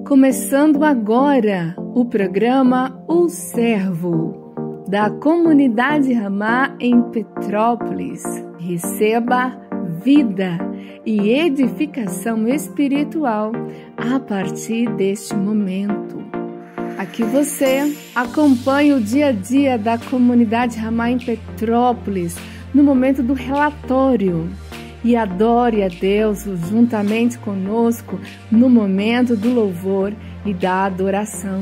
Começando agora o programa O Servo, da comunidade Ramá em Petrópolis. Receba vida e edificação espiritual a partir deste momento. Aqui você acompanha o dia a dia da comunidade Ramá em Petrópolis no momento do relatório. E adore a Deus juntamente conosco no momento do louvor e da adoração.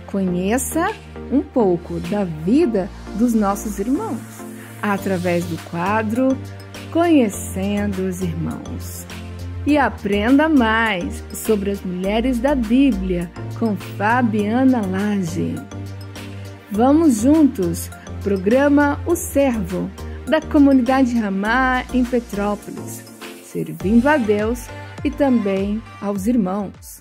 Conheça um pouco da vida dos nossos irmãos através do quadro Conhecendo os Irmãos. E aprenda mais sobre as mulheres da Bíblia com Fabiana Lage. Vamos juntos, programa O Servo, da comunidade Ramá em Petrópolis, servindo a Deus e também aos irmãos.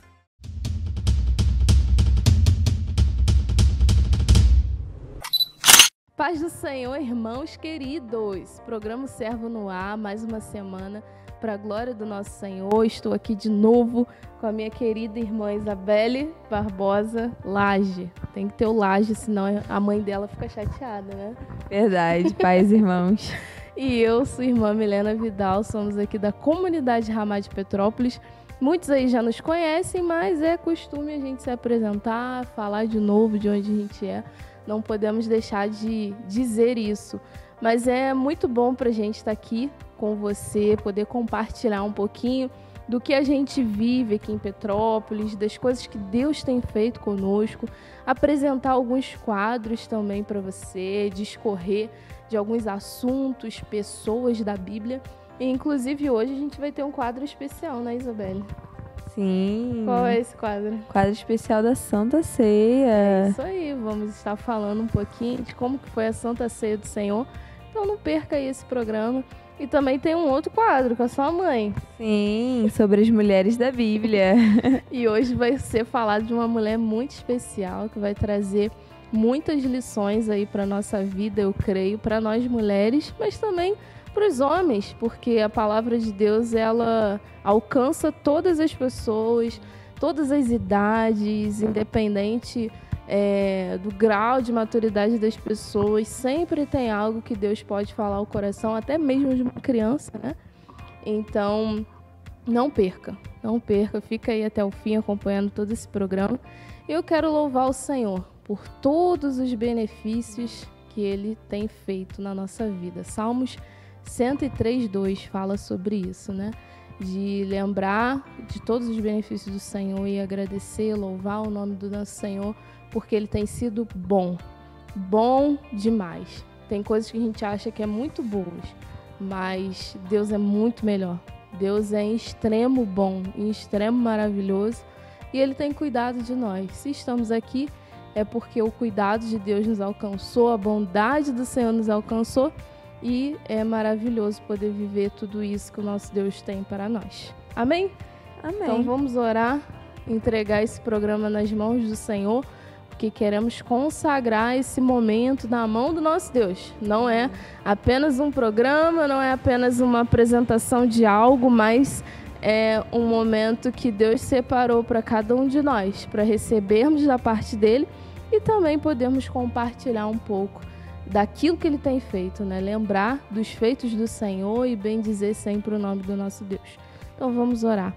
Paz do Senhor, irmãos queridos, programa O Servo no ar, mais uma semana para a glória do nosso Senhor. Estou aqui de novo com a minha querida irmã Isabelle Barbosa Lage. Tem que ter o Lage, senão a mãe dela fica chateada, né? Verdade, paz, irmãos. E eu, sua irmã Milena Vidal, somos aqui da comunidade Ramá de Petrópolis. Muitos aí já nos conhecem, mas é costume a gente se apresentar, falar de novo de onde a gente é. Não podemos deixar de dizer isso. Mas é muito bom para a gente estar aqui com você, poder compartilhar um pouquinho do que a gente vive aqui em Petrópolis, das coisas que Deus tem feito conosco, apresentar alguns quadros também para você, discorrer de alguns assuntos, pessoas da Bíblia. E, inclusive, hoje a gente vai ter um quadro especial, né, Isabelle? Sim. Qual é esse quadro? Quadro especial da Santa Ceia. É isso aí, vamos estar falando um pouquinho de como que foi a Santa Ceia do Senhor. Então não perca aí esse programa. E também tem um outro quadro com a sua mãe. Sim, sobre as mulheres da Bíblia. E hoje vai ser falado de uma mulher muito especial que vai trazer muitas lições aí para nossa vida, eu creio, para nós mulheres, mas também para os homens, porque a palavra de Deus, ela alcança todas as pessoas, todas as idades, independente do grau de maturidade das pessoas. Sempre tem algo que Deus pode falar ao coração, até mesmo de uma criança, né? Então, não perca, fica aí até o fim acompanhando todo esse programa. Eu quero louvar o Senhor por todos os benefícios que Ele tem feito na nossa vida. Salmos 103:2 fala sobre isso, né? De lembrar de todos os benefícios do Senhor e agradecer, louvar o nome do nosso Senhor, porque Ele tem sido bom demais. Tem coisas que a gente acha que é muito boas, mas Deus é muito melhor. Deus é em extremo bom, em extremo maravilhoso, e Ele tem cuidado de nós. Se estamos aqui, é porque o cuidado de Deus nos alcançou, a bondade do Senhor nos alcançou, e é maravilhoso poder viver tudo isso que o nosso Deus tem para nós. Amém? Amém. Então vamos orar, entregar esse programa nas mãos do Senhor, porque queremos consagrar esse momento na mão do nosso Deus. Não é apenas um programa, não é apenas uma apresentação de algo, mas é um momento que Deus separou para cada um de nós, para recebermos da parte dele e também podermos compartilhar um pouco daquilo que Ele tem feito, né? Lembrar dos feitos do Senhor e bendizer sempre o nome do nosso Deus. Então vamos orar.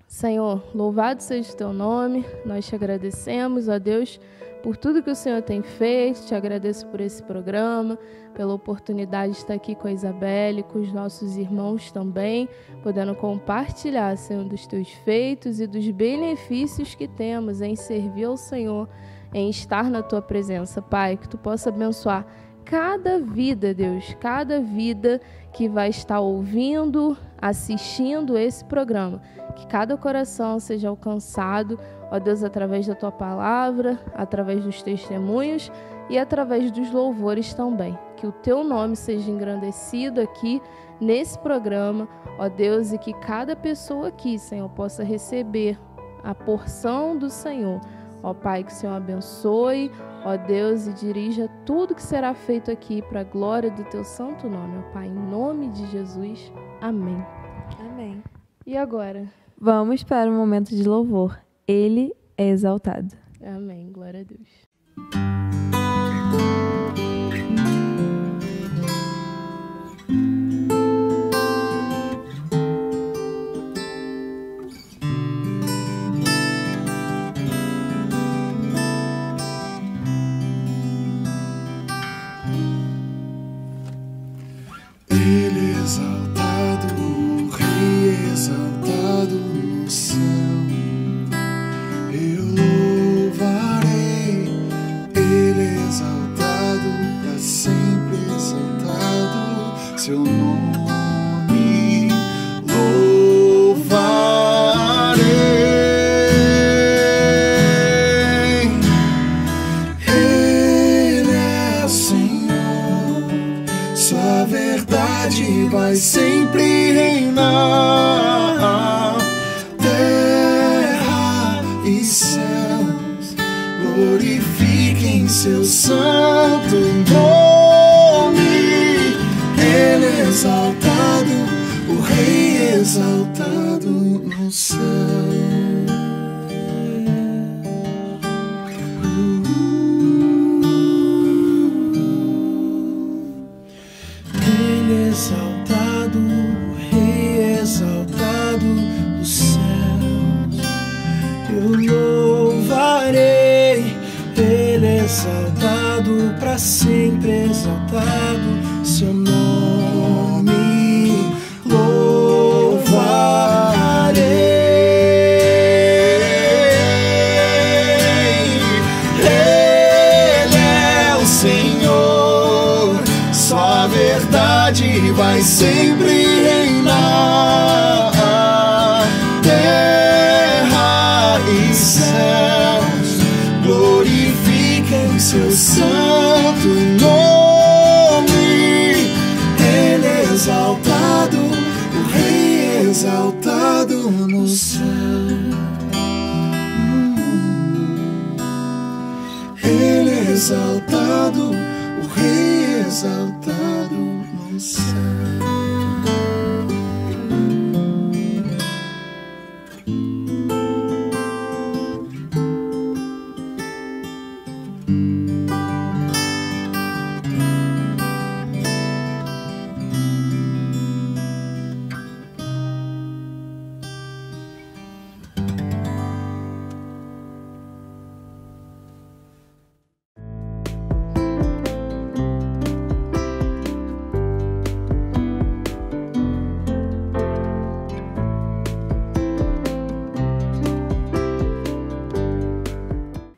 Senhor, louvado seja o Teu nome, nós te agradecemos, ó Deus, por tudo que o Senhor tem feito, te agradeço por esse programa, pela oportunidade de estar aqui com a Isabelle, com os nossos irmãos também, podendo compartilhar, Senhor, dos Teus feitos e dos benefícios que temos em servir ao Senhor, em estar na Tua presença, Pai, que Tu possa abençoar cada vida, Deus, cada vida que vai estar ouvindo, assistindo esse programa, que cada coração seja alcançado, ó Deus, através da Tua palavra, através dos testemunhos e através dos louvores também, que o Teu nome seja engrandecido aqui nesse programa, ó Deus, e que cada pessoa aqui, Senhor, possa receber a porção do Senhor. Ó Pai, que o Senhor abençoe, ó Deus, e dirija tudo que será feito aqui para a glória do Teu santo nome, ó Pai, em nome de Jesus. Amém. Amém. E agora? Vamos para o momento de louvor. Ele é exaltado. Amém. Glória a Deus. Ele exaltado, o Rei exaltado no céu. Eu louvarei, Ele exaltado, para sempre exaltado, seu nome louvarei. Ele é o Senhor, sua verdade vai sempre reinar. Terra e céus glorifiquem seu santo nome. Ele é exaltado, o Rei exaltado no céu. Ele exaltado, o Rei exaltado dos céus. Eu louvarei, Ele exaltado, para sempre exaltado, seu nome louvarei. Ele é o Senhor, sua verdade vai sempre reinar. Terra e céus glorifiquem seu santo nome. Ele é exaltado, o Rei exaltado no céu. Ele é exaltado, o Rei exaltado no céu.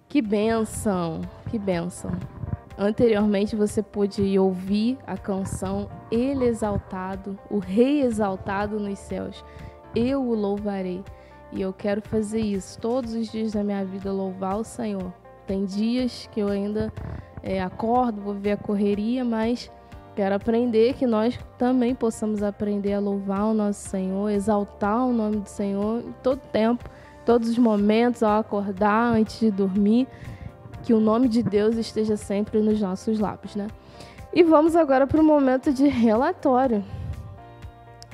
Que bênção, que bênção. Anteriormente você pôde ouvir a canção Ele exaltado, o Rei exaltado nos céus. Eu o louvarei. E eu quero fazer isso todos os dias da minha vida, louvar o Senhor. Tem dias que eu ainda acordo, vou ver a correria, mas quero aprender que nós também possamos aprender a louvar o nosso Senhor, exaltar o nome do Senhor em todo tempo, todos os momentos, ao acordar, antes de dormir, que o nome de Deus esteja sempre nos nossos lábios, né? E vamos agora para o momento de relatório.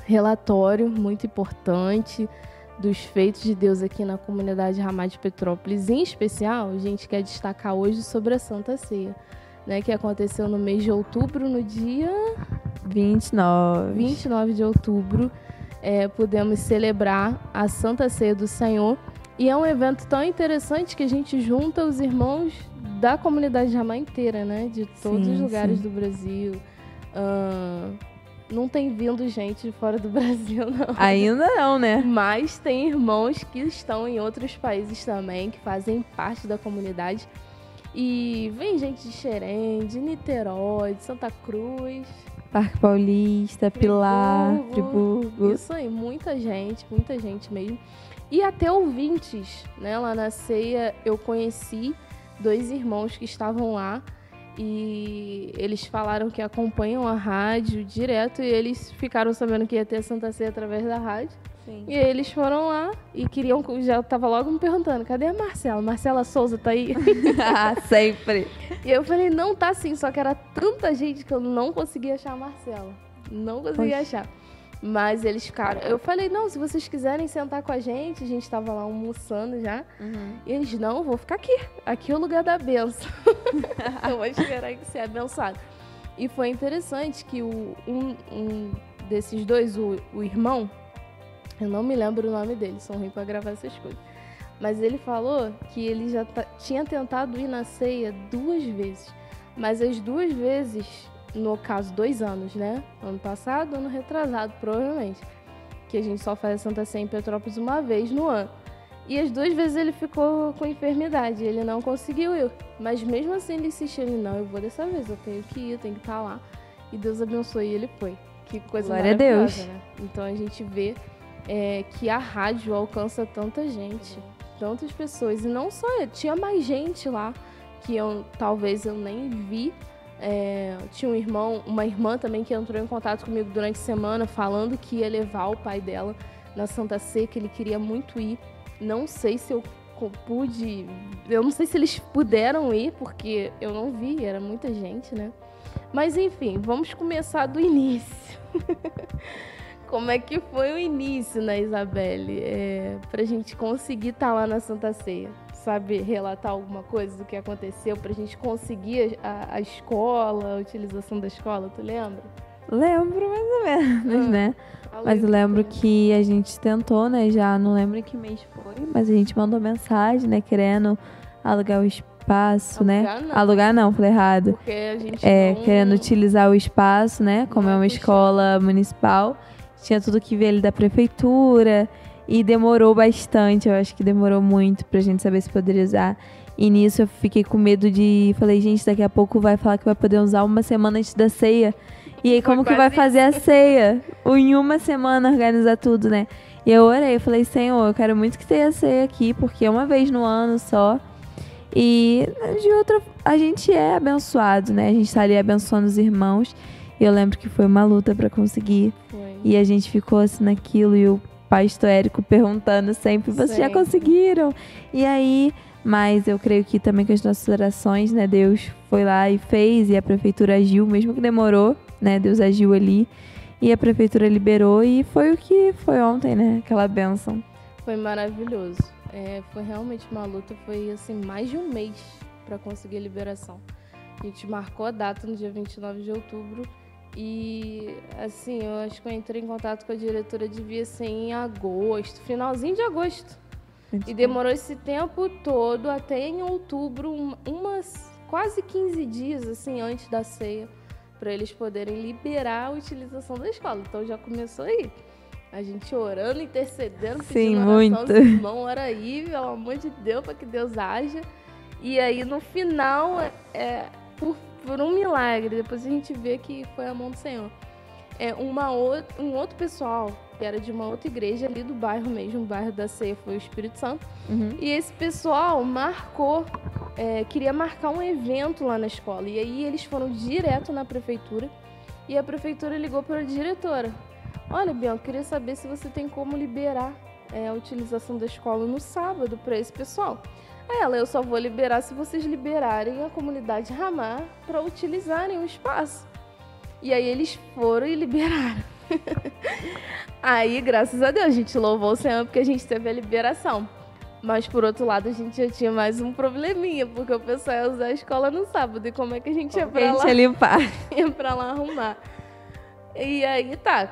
Relatório muito importante dos feitos de Deus aqui na comunidade Ramá de Petrópolis. Em especial, a gente quer destacar hoje sobre a Santa Ceia, né, que aconteceu no mês de outubro, no dia 29 de outubro. Pudemos celebrar a Santa Ceia do Senhor. E é um evento tão interessante que a gente junta os irmãos da comunidade Ramá inteira, né? De todos os lugares do Brasil. Não tem vindo gente de fora do Brasil, não. Ainda não, né? Mas tem irmãos que estão em outros países também, que fazem parte da comunidade. E vem gente de Xerém, de Niterói, de Santa Cruz, Parque Paulista, Pilar, Friburgo. Isso aí, muita gente mesmo. E até ouvintes, né? Lá na ceia eu conheci 2 irmãos que estavam lá e eles falaram que acompanham a rádio direto e eles ficaram sabendo que ia ter a Santa Ceia através da rádio. Sim. E eles foram lá e queriam, já tava logo me perguntando, cadê a Marcela? Marcela Souza tá aí? Sempre. E eu falei, não, tá sim, só que era tanta gente que eu não conseguia achar a Marcela. Não conseguia achar. Mas eles ficaram... Eu falei, não, se vocês quiserem sentar com a gente tava lá almoçando já. E eles, não, vou ficar aqui. Aqui é o lugar da bênção. Eu vou esperar que você é abençoado. E foi interessante que um desses dois, o irmão, eu não me lembro o nome dele, são ruins pra gravar essas coisas. Mas ele falou que ele já tinha tentado ir na ceia 2 vezes. Mas as 2 vezes... No caso, 2 anos, né? Ano passado, ano retrasado, provavelmente. Que a gente só faz a Santa Ceia em Petrópolis uma vez no ano. E as 2 vezes ele ficou com enfermidade, ele não conseguiu ir. Mas mesmo assim ele insistiu, eu vou dessa vez, eu tenho que ir, eu tenho que estar lá. E Deus abençoou e ele foi. Que coisa Glória a maravilhosa, Deus. né? Então a gente vê que a rádio alcança tanta gente, tantas pessoas. E não só ele, tinha mais gente lá que talvez eu nem vi. Tinha uma irmã também que entrou em contato comigo durante a semana falando que ia levar o pai dela na Santa Ceia, que ele queria muito ir. Não sei se eu pude, eu não sei se eles puderam ir, porque eu não vi, era muita gente, né? Mas enfim, vamos começar do início. Como é que foi o início, né, Isabelle? Pra gente conseguir estar lá na Santa Ceia. Sabe relatar alguma coisa do que aconteceu pra gente conseguir a escola, a utilização da escola, tu lembra? Lembro mais ou menos, né? Mas eu lembro que a gente tentou, né? Já não lembro em que mês foi, mas a gente mandou mensagem, né? Querendo alugar o espaço, Alugar, né? não. Alugar não, falei errado. Porque a gente Querendo utilizar o espaço, né? Como Não é uma puxado. escola municipal. Tinha tudo que ver ali da prefeitura. E demorou bastante, eu acho que demorou muito pra gente saber se poderia usar. E nisso eu fiquei com medo falei, gente, daqui a pouco vai falar que vai poder usar uma semana antes da ceia. E aí, como que vai fazer a ceia? Em uma semana organizar tudo, né? E eu orei, eu falei, Senhor, eu quero muito que tenha ceia aqui, porque é uma vez no ano só. E de outra, a gente é abençoado, né? A gente tá ali abençoando os irmãos. E eu lembro que foi uma luta pra conseguir. Foi. E a gente ficou assim naquilo e o pastor Érico perguntando sempre, vocês já Sempre. conseguiram? E aí, mas eu creio que também com as nossas orações, né, Deus foi lá e fez, e a prefeitura agiu, mesmo que demorou, né, Deus agiu ali, e a prefeitura liberou, e foi o que foi ontem, né, aquela bênção. Foi maravilhoso. Foi realmente uma luta, foi assim, mais de um mês para conseguir a liberação. A gente marcou a data no dia 29 de outubro e, assim, eu acho que eu entrei em contato com a diretora, devia ser em agosto, finalzinho de agosto. E demorou esse tempo todo, até em outubro, quase 15 dias, assim, antes da ceia, para eles poderem liberar a utilização da escola. Então já começou aí. A gente orando, intercedendo, pedindo oração, muito. os irmãos, ora aí, pelo amor de Deus, para que Deus haja. E aí, no final, por um milagre, depois a gente vê que foi a mão do Senhor. Um outro pessoal, que era de uma outra igreja ali do bairro mesmo, o bairro da Ceia, foi o Espírito Santo. E esse pessoal queria marcar um evento lá na escola. E aí eles foram direto na prefeitura e a prefeitura ligou para a diretora. Olha, Bianca, queria saber se você tem como liberar a utilização da escola no sábado para esse pessoal. Eu só vou liberar se vocês liberarem a comunidade Ramá para utilizarem o espaço. E aí eles foram e liberaram. Aí, graças a Deus, a gente louvou o Senhor porque a gente teve a liberação. Mas, por outro lado, a gente já tinha mais um probleminha, porque o pessoal ia usar a escola no sábado. E como é que a gente ia pra lá? Ia pra lá arrumar. E aí, tá.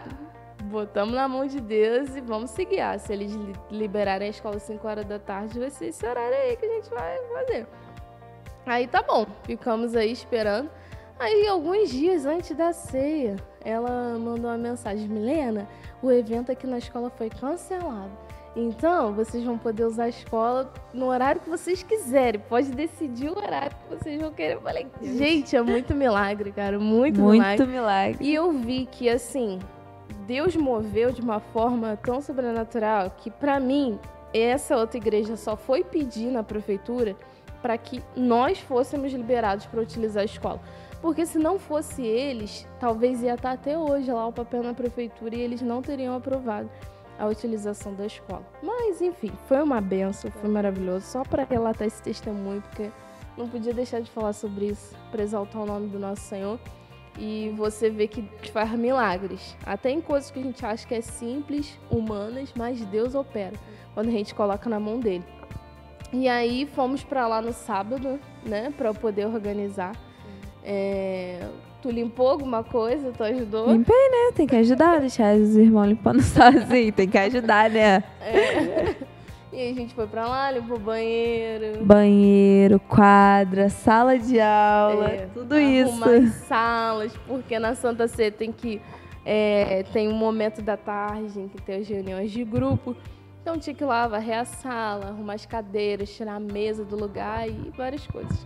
Botamos na mão de Deus e vamos seguir. Se eles liberarem a escola às 5 horas da tarde, vai ser esse horário aí que a gente vai fazer. Aí tá bom, ficamos aí esperando. Aí, alguns dias antes da ceia, ela mandou uma mensagem: Milena, o evento aqui na escola foi cancelado. Então, vocês vão poder usar a escola no horário que vocês quiserem. Pode decidir o horário que vocês vão querer. Eu falei, gente, é muito milagre, cara. Muito milagre. E eu vi que, assim, Deus moveu de uma forma tão sobrenatural que, pra mim, essa outra igreja só foi pedir na prefeitura para que nós fôssemos liberados para utilizar a escola. Porque se não fosse eles, talvez ia estar até hoje lá o papel na prefeitura e eles não teriam aprovado a utilização da escola. Mas, enfim, foi uma benção, foi maravilhoso. Só para relatar esse testemunho, porque não podia deixar de falar sobre isso, para exaltar o nome do nosso Senhor. E você vê que faz milagres. Até em coisas que a gente acha que é simples, humanas, mas Deus opera quando a gente coloca na mão dele. E aí fomos pra lá no sábado, né? Pra eu poder organizar. Tu limpou alguma coisa? Tu ajudou? Limpei, né? Tem que ajudar, deixar os irmãos limpando sozinhos. Tem que ajudar, né? E a gente foi pra lá, limpou o banheiro. Banheiro, quadra, sala de aula, tudo isso. Arrumar as salas, porque na Santa Ceia tem um momento da tarde em que tem as reuniões de grupo. Então tinha que ir lá, varrer a sala, arrumar as cadeiras, tirar a mesa do lugar e várias coisas.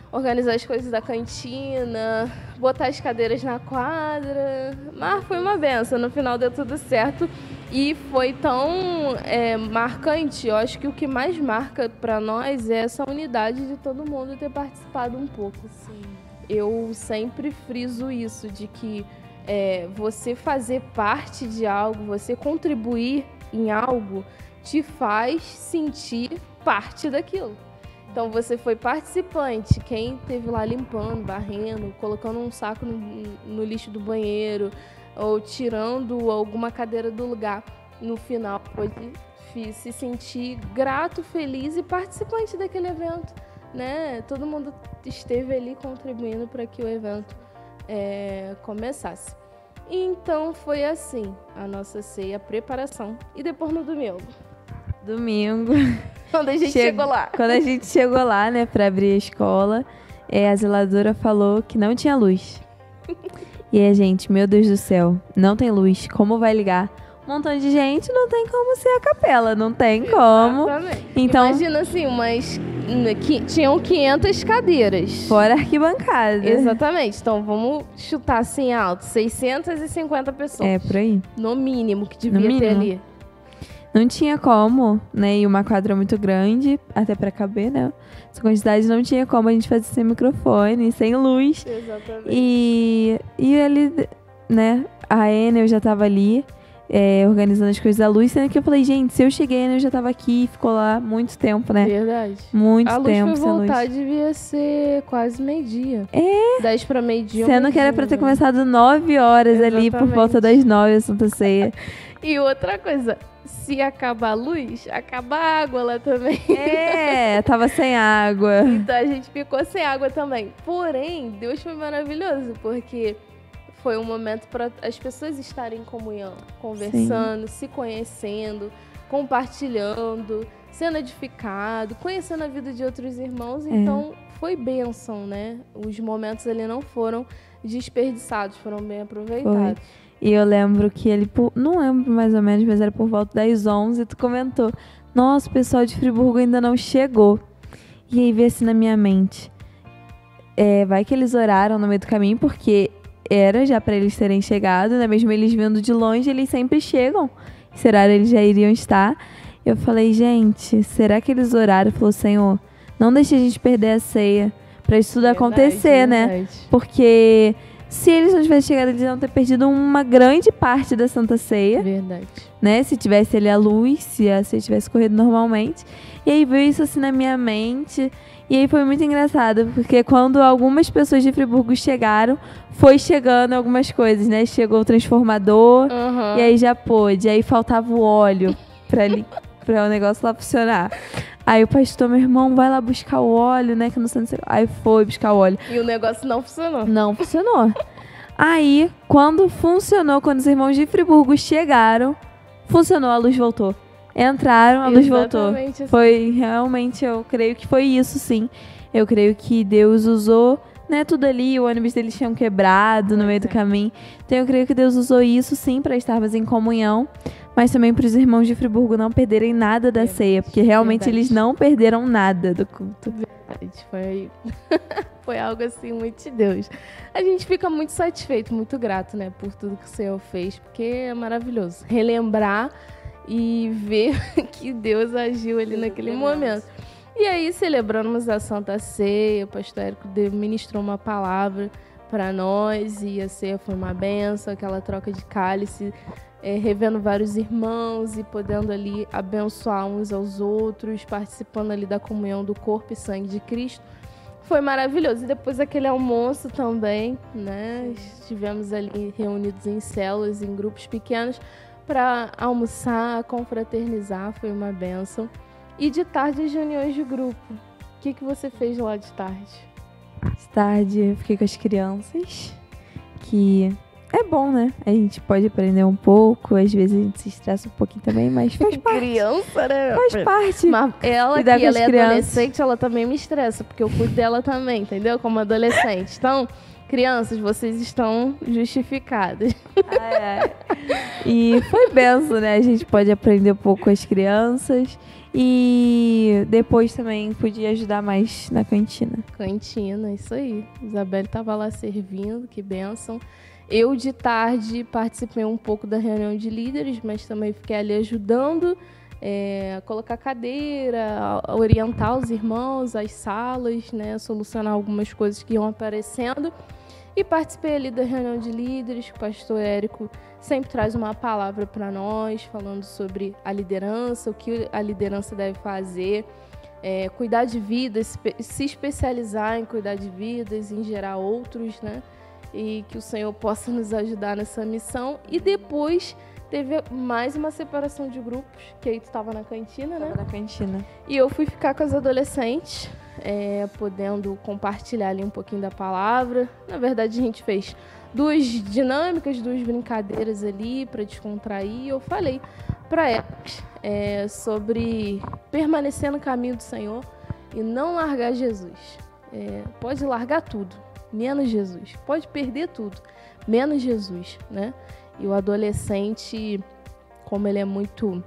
Organizar as coisas da cantina, botar as cadeiras na quadra. Mas foi uma benção, no final deu tudo certo. E foi tão marcante, eu acho que o que mais marca para nós é essa unidade de todo mundo ter participado um pouco. Sim. Eu sempre friso isso, de que você fazer parte de algo, você contribuir em algo, te faz sentir parte daquilo. Então você foi participante, quem esteve lá limpando, varrendo, colocando um saco no lixo do banheiro, ou tirando alguma cadeira do lugar, no final pode se sentir grato, feliz e participante daquele evento, né? Todo mundo esteve ali contribuindo para que o evento começasse. E então foi assim a nossa ceia, a preparação. E depois no domingo, quando a gente chegou lá. Quando a gente chegou lá, né, pra abrir a escola, a zeladora falou que não tinha luz. E a gente, meu Deus do céu, não tem luz, como vai ligar? Um montão de gente, não tem como ser a capela, não tem como. Exatamente. Então, imagina assim, tinham 500 cadeiras. Fora arquibancada. Exatamente, então vamos chutar assim alto, 650 pessoas. Por aí. No mínimo que devia ter ali. Não tinha como, né? E uma quadra muito grande, até pra caber, né? Essa quantidade não tinha como a gente fazer sem microfone, sem luz. Exatamente. E ele, né? A Enel já tava ali, organizando as coisas da luz, sendo que eu falei, gente, se eu cheguei, a Enel já tava aqui, ficou lá muito tempo, né? Verdade. Muito tempo. tempo. A luz foi sem voltar, luz. devia ser quase meio-dia. 10 pra meio-dia. Sendo que era pra ter começado 9 horas ali, por volta das 9, a Santa Ceia. E outra coisa, se acabar a luz, acaba a água lá também. Tava sem água. Então a gente ficou sem água também. Porém, Deus foi maravilhoso, porque foi um momento para as pessoas estarem em comunhão, conversando, se conhecendo, compartilhando, sendo edificado, conhecendo a vida de outros irmãos. Então, foi bênção, né? Os momentos ali não foram desperdiçados, foram bem aproveitados. Foi. E eu lembro que ele, não lembro mais ou menos, mas era por volta das 11, tu comentou, nossa, o pessoal de Friburgo ainda não chegou. E aí veio assim na minha mente, vai que eles oraram no meio do caminho, porque era já pra eles terem chegado, né? Mesmo eles vindo de longe, eles sempre chegam. Esse horário eles já iriam estar. Eu falei, gente, será que eles oraram? Falou, Senhor, não deixe a gente perder a ceia, pra isso tudo acontecer, né? Porque se eles não tivessem chegado, eles iam ter perdido uma grande parte da Santa Ceia. Verdade. Né? Se tivesse ali a luz, se a ceia tivesse corrido normalmente. E aí veio isso assim na minha mente. E aí foi muito engraçado, porque quando algumas pessoas de Friburgo chegaram, foi chegando algumas coisas, né? Chegou o transformador, e aí já pôde. Aí faltava o óleo pra o negócio lá funcionar. Aí o pastor, meu irmão, vai lá buscar o óleo, né? Que não sei. Aí foi buscar o óleo. E o negócio não funcionou. Não funcionou. Aí, quando funcionou, quando os irmãos de Friburgo chegaram, funcionou, a luz voltou. Entraram, a luz voltou. Assim. Foi realmente, eu creio que foi isso, sim. Eu creio que Deus usou, né, tudo ali, o ônibus deles tinham quebrado no meio do caminho. Então eu creio que Deus usou isso, sim, para estarmos em comunhão. Mas também para os irmãos de Friburgo não perderem nada da ceia, porque realmente eles não perderam nada do culto. Verdade, foi algo assim muito de Deus. A gente fica muito satisfeito, muito grato, né, por tudo que o Senhor fez, porque é maravilhoso relembrar e ver que Deus agiu ali naquele momento. E aí celebramos a Santa Ceia, o pastor Érico ministrou uma palavra para nós e a ceia foi uma benção, aquela troca de cálice, revendo vários irmãos e podendo ali abençoar uns aos outros, participando ali da comunhão do corpo e sangue de Cristo. foi maravilhoso. E depois aquele almoço também, né? Estivemos ali reunidos em células, em grupos pequenos, para almoçar, confraternizar, foi uma bênção. E de tarde, as reuniões de grupo. O que você fez lá de tarde? De tarde, eu fiquei com as crianças, que é bom, né? A gente pode aprender um pouco, às vezes a gente se estressa um pouquinho também, mas faz parte. Criança, né? Faz parte. Mas ela, Cuidar que com as ela é crianças. adolescente, ela também me estressa, porque eu cuido dela também, entendeu? Como adolescente. Então, crianças, vocês estão justificadas. E foi benção, né? A gente pode aprender um pouco com as crianças. E depois também podia ajudar mais na cantina. Cantina, isso aí. Isabelle estava lá servindo, que bênção. Eu, de tarde, participei um pouco da reunião de líderes, mas também fiquei ali ajudando a colocar cadeira, a orientar os irmãos, as salas, né, solucionar algumas coisas que iam aparecendo. E participei ali da reunião de líderes. O pastor Érico sempre traz uma palavra para nós, falando sobre a liderança, o que a liderança deve fazer, cuidar de vidas, se especializar em cuidar de vidas, em gerar outros, né? E que o Senhor possa nos ajudar nessa missão. E depois teve mais uma separação de grupos, que aí tu estava na cantina, né? Tava na cantina. E eu fui ficar com as adolescentes, podendo compartilhar ali um pouquinho da palavra. Na verdade, a gente fez 2 dinâmicas, 2 brincadeiras ali para descontrair. Eu falei para elas sobre permanecer no caminho do Senhor e não largar Jesus. Pode largar tudo, menos Jesus. Pode perder tudo, menos Jesus, né? E o adolescente, como ele é muito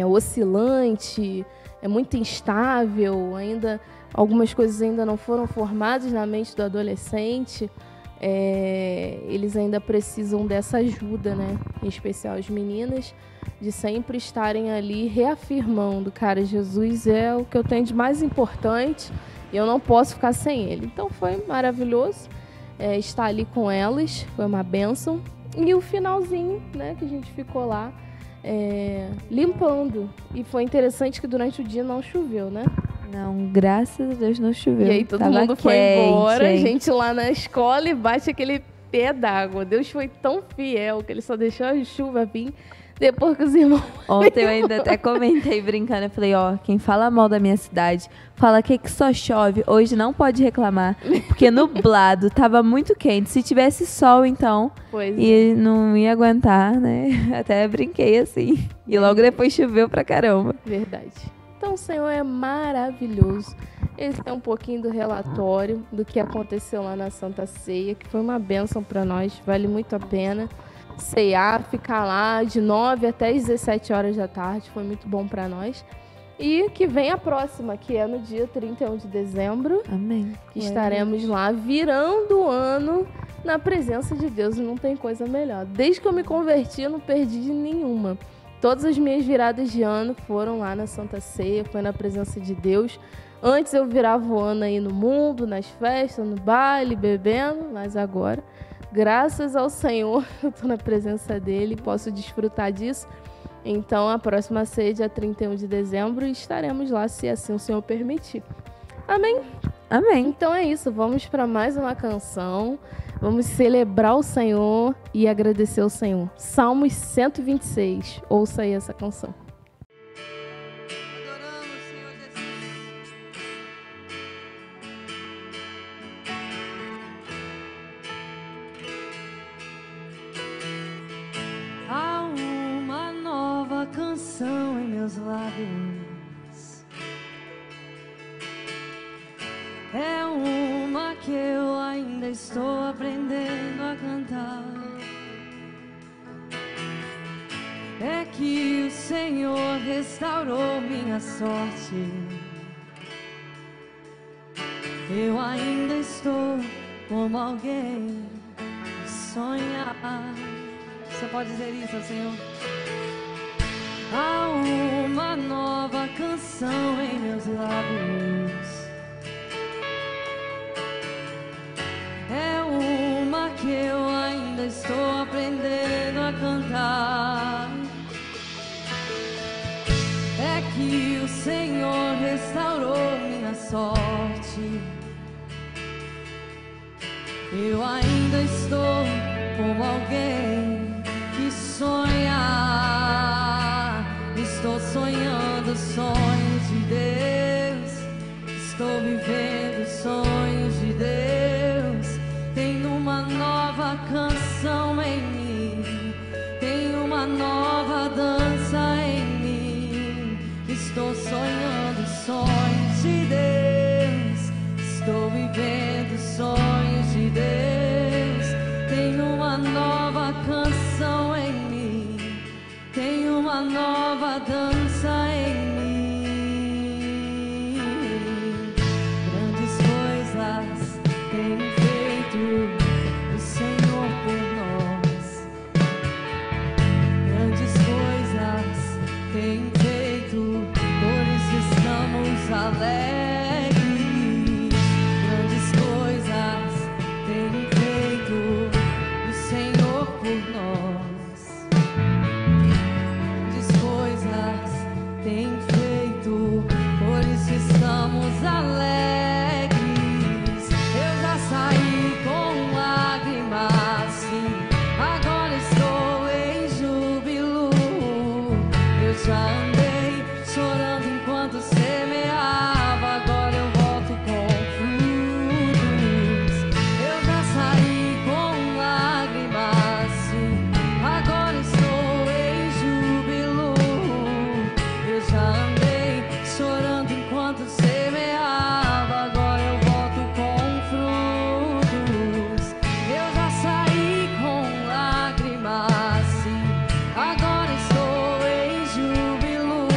oscilante, é muito instável, ainda algumas coisas ainda não foram formadas na mente do adolescente, eles ainda precisam dessa ajuda, né? Em especial as meninas, de sempre estarem ali reafirmando, cara, Jesus é o que eu tenho de mais importante e eu não posso ficar sem ele. Então foi maravilhoso estar ali com elas, foi uma bênção. E o finalzinho, né, que a gente ficou lá limpando. E foi interessante que durante o dia não choveu, né? Não, graças a Deus não choveu. E aí todo Tava mundo foi quente, embora, hein? a gente lá na escola e bate aquele pé d'água. Deus foi tão fiel que ele só deixou a chuva vir depois que os irmãos... Ontem eu ainda até comentei brincando, eu falei, quem fala mal da minha cidade, fala que só chove, hoje não pode reclamar, porque nublado, tava muito quente, se tivesse sol então, e não ia aguentar, né, até brinquei assim, e logo depois choveu pra caramba. Verdade. Então o Senhor é maravilhoso. Esse é um pouquinho do relatório do que aconteceu lá na Santa Ceia, que foi uma bênção para nós, vale muito a pena ceiar, ficar lá de 9 até 17 horas da tarde, foi muito bom para nós. E que vem a próxima, que é no dia 31 de dezembro. Amém. Que estaremos lá virando o ano na presença de Deus, e não tem coisa melhor. Desde que eu me converti, eu não perdi de nenhuma. Todas as minhas viradas de ano foram lá na Santa Ceia, foi na presença de Deus. Antes eu virava o ano aí no mundo, nas festas, no baile, bebendo, mas agora, graças ao Senhor, eu estou na presença dele, posso desfrutar disso. Então, a próxima ceia, dia 31 de dezembro, estaremos lá, se assim o Senhor permitir. Amém? Amém. Então é isso, vamos para mais uma canção. Vamos celebrar o Senhor e agradecer ao Senhor. Salmos 126. Ouça aí essa canção. Adoramos, Senhor Jesus. Há uma nova canção em meus lábios. É uma que eu ainda estou aprendendo a cantar. É que o Senhor restaurou minha sorte. Eu ainda estou como alguém que sonha. Você pode dizer isso ao Senhor? Há uma nova canção em meus lábios. É uma que eu ainda estou aprendendo a cantar. É que o Senhor restaurou minha sorte. Eu ainda estou como alguém que sonha. Estou sonhando sonhos de Deus. Estou vivendo sonhos de Deus. Tenho uma nova canção em mim. Tenho uma nova dança em mim. Estou sonhando sonhos de Deus. Estou vivendo sonhos de Deus. Tenho uma nova canção em mim. Tenho uma nova dança em mim. Grandes coisas tem feito o Senhor por nós. Grandes coisas tem feito, por isso estamos alegres. Grandes coisas tem feito o Senhor por nós. Grandes coisas tem feito, por isso estamos alegres. Eu já saí com lágrimas, sim, agora estou em júbilo. Eu já andei chorando enquanto semeava, agora eu volto com frutos. Eu já saí com lágrimas, sim, agora estou em júbilo. Eu já andei chorando enquanto semeava, agora eu volto com frutos. Eu já saí com lágrimas, sim, agora estou em júbilo.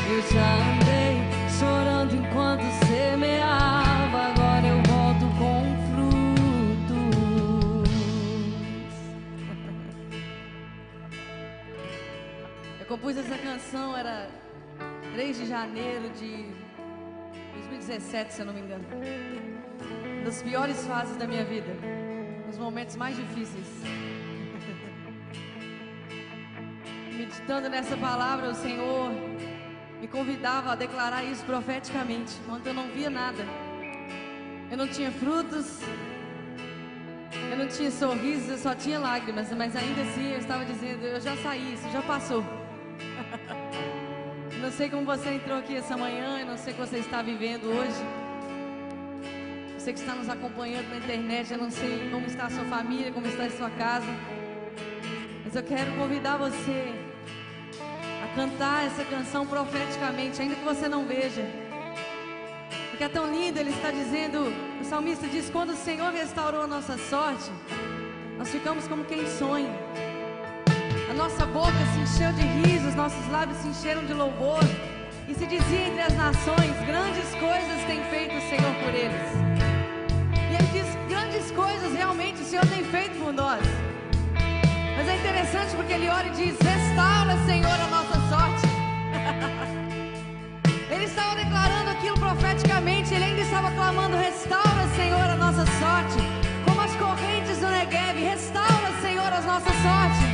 Eu já andei chorando enquanto semeava, agora eu volto com frutos. Eu compus essa canção, era 3 de janeiro de 2017, se eu não me engano. Uma das piores fases da minha vida, nos momentos mais difíceis. Meditando nessa palavra, o Senhor me convidava a declarar isso profeticamente, quando eu não via nada. Eu não tinha frutos, eu não tinha sorrisos, eu só tinha lágrimas, mas ainda assim eu estava dizendo, eu já saí, isso já passou. Não sei como você entrou aqui essa manhã, eu não sei o que você está vivendo hoje. Você que está nos acompanhando na internet, eu não sei como está a sua família, como está a sua casa. Mas eu quero convidar você a cantar essa canção profeticamente, ainda que você não veja. Porque é tão lindo, ele está dizendo, o salmista diz, quando o Senhor restaurou a nossa sorte, nós ficamos como quem sonha. A nossa boca se encheu de risos, nossos lábios se encheram de louvor. E se dizia entre as nações, grandes coisas tem feito o Senhor por eles. E ele diz, grandes coisas realmente o Senhor tem feito por nós. Mas é interessante porque ele ora e diz, restaura, Senhor, a nossa sorte. Ele estava declarando aquilo profeticamente, ele ainda estava clamando, restaura, Senhor, a nossa sorte. Como as correntes do Negueb, restaura, Senhor, a nossa sorte.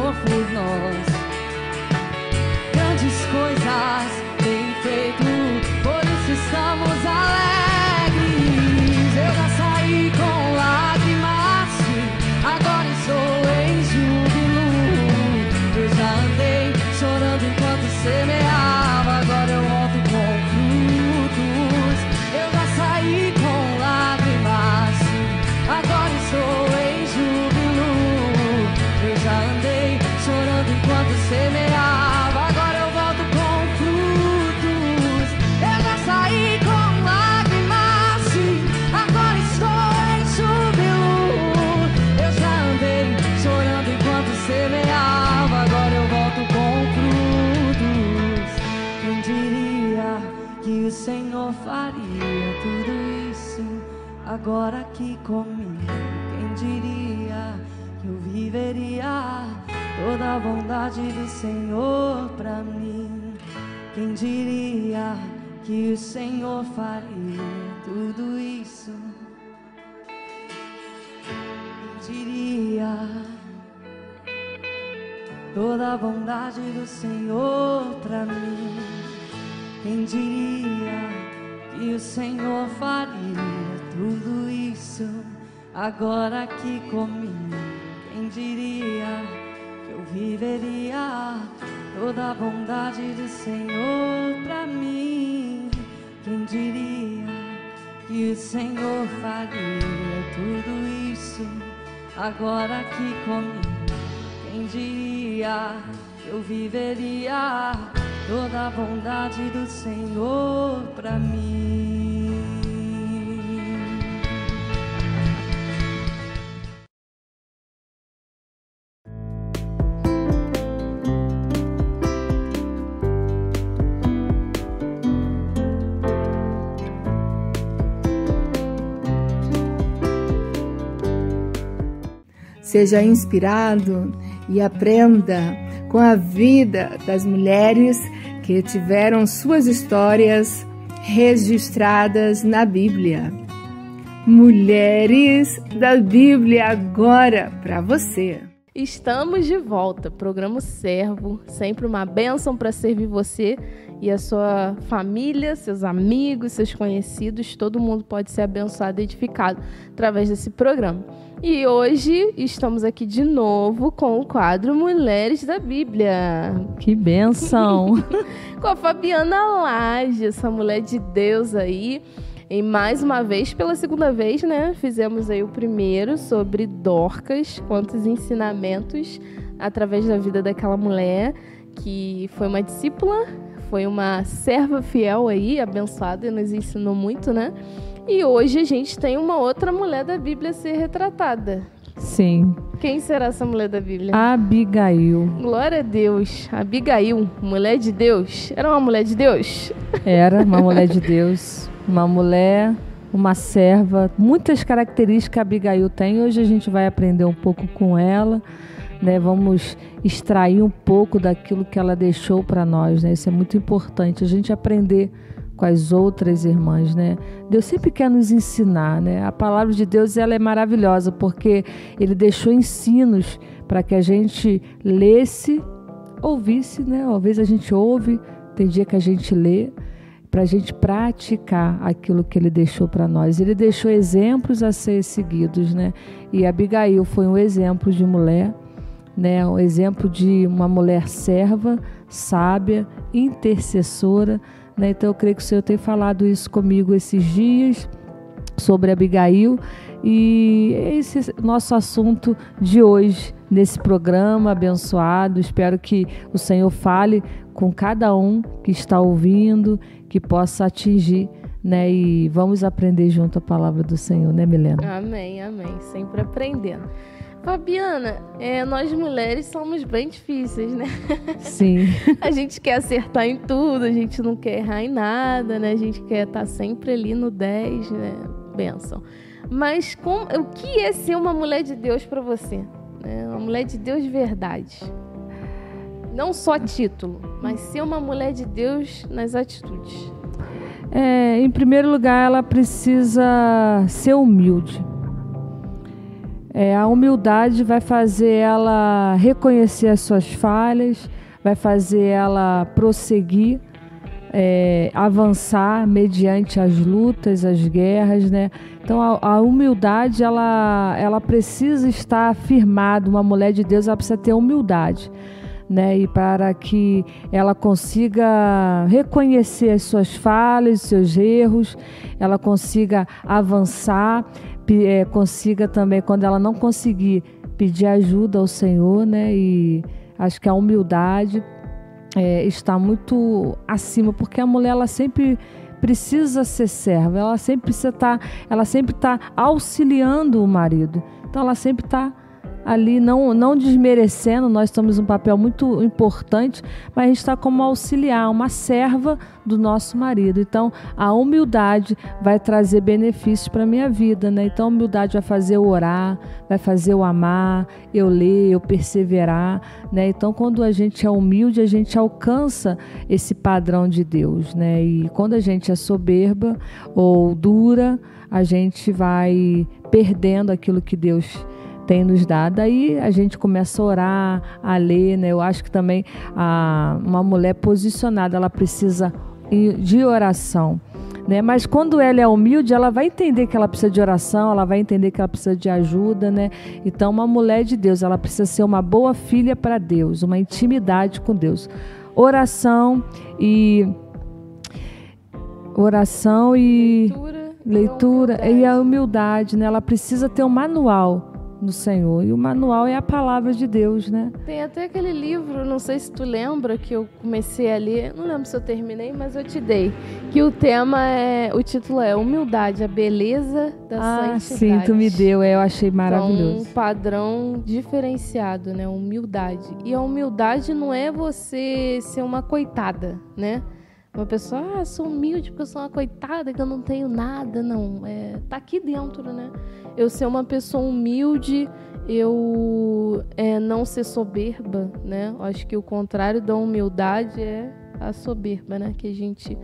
Senhor por nós. Grandes coisas tem feito, por isso estamos alegres. Eu já saí com lágrimas, agora estou em júbilo. Eu já andei chorando enquanto semeava, agora eu volto com frutos. Eu já saí com lágrimas, agora estou em júbilo. Eu já andei chorando enquanto semeava, agora eu volto com frutos. Eu já saí com lágrimas, agora estou em júbilo. Eu já andei chorando enquanto semeava, agora eu volto com frutos. Quem diria que o Senhor faria tudo isso agora aqui comigo? Quem diria que eu viveria toda a bondade do Senhor pra mim? Quem diria que o Senhor faria tudo isso? Quem diria toda a bondade do Senhor pra mim? Quem diria que o Senhor faria tudo isso agora aqui comigo? Quem diria que eu viveria toda a bondade do Senhor pra mim? Quem diria que o Senhor faria tudo isso agora aqui comigo? Quem diria que eu viveria toda a bondade do Senhor pra mim? Seja inspirado e aprenda com a vida das mulheres que tiveram suas histórias registradas na Bíblia. Mulheres da Bíblia agora para você. Estamos de volta, programa Servo, sempre uma bênção para servir você e a sua família, seus amigos, seus conhecidos, todo mundo pode ser abençoado e edificado através desse programa. E hoje estamos aqui de novo com o quadro Mulheres da Bíblia. Que bênção! Com a Fabiana Laje, essa mulher de Deus aí. E mais uma vez, pela segunda vez, né? Fizemos aí o primeiro sobre Dorcas, quantos ensinamentos através da vida daquela mulher que foi uma discípula, foi uma serva fiel aí, abençoada e nos ensinou muito, né? E hoje a gente tem uma outra mulher da Bíblia a ser retratada. Sim. Quem será essa mulher da Bíblia? Abigail. Glória a Deus. Abigail, mulher de Deus. Era uma mulher de Deus? Era uma mulher de Deus. Uma mulher, uma serva. Muitas características que a Abigail tem. Hoje a gente vai aprender um pouco com ela, né? Vamos extrair um pouco daquilo que ela deixou para nós, né? Isso é muito importante, a gente aprender com as outras irmãs, né? Deus sempre quer nos ensinar, né? A palavra de Deus, ela é maravilhosa, porque Ele deixou ensinos para que a gente lesse, ouvisse, né? Às vezes a gente ouve, tem dia que a gente lê, para a gente praticar aquilo que Ele deixou para nós. Ele deixou exemplos a ser seguidos, né? E Abigail foi um exemplo de mulher, né? Um exemplo de uma mulher serva, sábia, intercessora, né? Então eu creio que o Senhor tem falado isso comigo esses dias sobre Abigail, e esse é o nosso assunto de hoje nesse programa abençoado. Espero que o Senhor fale com cada um que está ouvindo, que possa atingir, né? E vamos aprender junto a palavra do Senhor, né, Milena? Amém, amém. Sempre aprendendo. Fabiana, nós mulheres somos bem difíceis, né? Sim. A gente quer acertar em tudo, a gente não quer errar em nada, né? A gente quer estar sempre ali no 10, né? Bênção. Mas o que é ser uma mulher de Deus para você? Uma mulher de Deus de verdade. Não só título, mas ser uma mulher de Deus nas atitudes. Em primeiro lugar, ela precisa ser humilde. A humildade vai fazer ela reconhecer as suas falhas, vai fazer ela prosseguir, avançar mediante as lutas, as guerras, né? Então a humildade ela precisa estar firmada. Uma mulher de Deus, ela precisa ter humildade, né? E para que ela consiga reconhecer as suas falhas, os seus erros, ela consiga avançar, consiga também, quando ela não conseguir, pedir ajuda ao Senhor, né? E acho que a humildade está muito acima, porque a mulher, ela sempre precisa ser serva, ela sempre está auxiliando o marido, então ela sempre está ali, não desmerecendo. Nós temos um papel muito importante, mas a gente está como auxiliar, uma serva do nosso marido. Então a humildade vai trazer benefícios para a minha vida, né? Então a humildade vai fazer eu orar, vai fazer eu amar, eu ler, eu perseverar, né? Então quando a gente é humilde, a gente alcança esse padrão de Deus, né? E quando a gente é soberba ou dura, a gente vai perdendo aquilo que Deus tem nos dado. Aí a gente começa a orar, a ler, né? Eu acho que também uma mulher posicionada, ela precisa de oração, né? Mas quando ela é humilde, ela vai entender que ela precisa de oração, ela vai entender que ela precisa de ajuda, né? Então uma mulher de Deus, ela precisa ser uma boa filha para Deus, uma intimidade com Deus. Oração e leitura e a humildade, né? Ela precisa ter um manual no Senhor, e o manual é a palavra de Deus, né? Tem até aquele livro, não sei se tu lembra, que eu comecei a ler, não lembro se eu terminei, mas eu te dei, que o título é Humildade, a beleza da santidade. Sim, tu me deu, eu achei maravilhoso. Então, um padrão diferenciado, né? Humildade. E a humildade não é você ser uma coitada, né? Uma pessoa, sou humilde porque eu sou uma coitada, que eu não tenho nada. Não, tá aqui dentro, né? Eu ser uma pessoa humilde, eu não ser soberba, né? Eu acho que o contrário da humildade é a soberba, né? Que a gente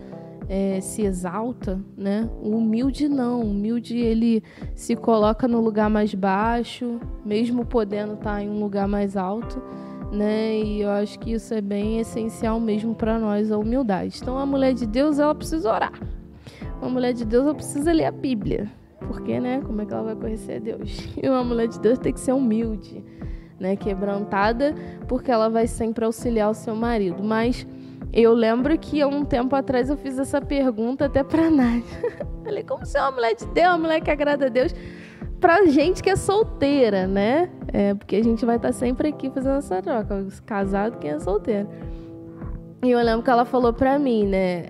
se exalta, né? O humilde não. O humilde, ele se coloca no lugar mais baixo, mesmo podendo estar em um lugar mais alto, né? E eu acho que isso é bem essencial mesmo para nós, a humildade. Então a mulher de Deus, ela precisa orar. Uma mulher de Deus, ela precisa ler a Bíblia, porque, né, como é que ela vai conhecer a Deus? E uma mulher de Deus tem que ser humilde, né, quebrantada, porque ela vai sempre auxiliar o seu marido. Mas eu lembro que há um tempo atrás eu fiz essa pergunta até para Nádia. Falei, como ser uma mulher de Deus, uma mulher que agrada a Deus, pra gente que é solteira, né? Porque a gente vai estar sempre aqui fazendo essa troca, casado, quem é solteiro. E eu lembro que ela falou pra mim, né?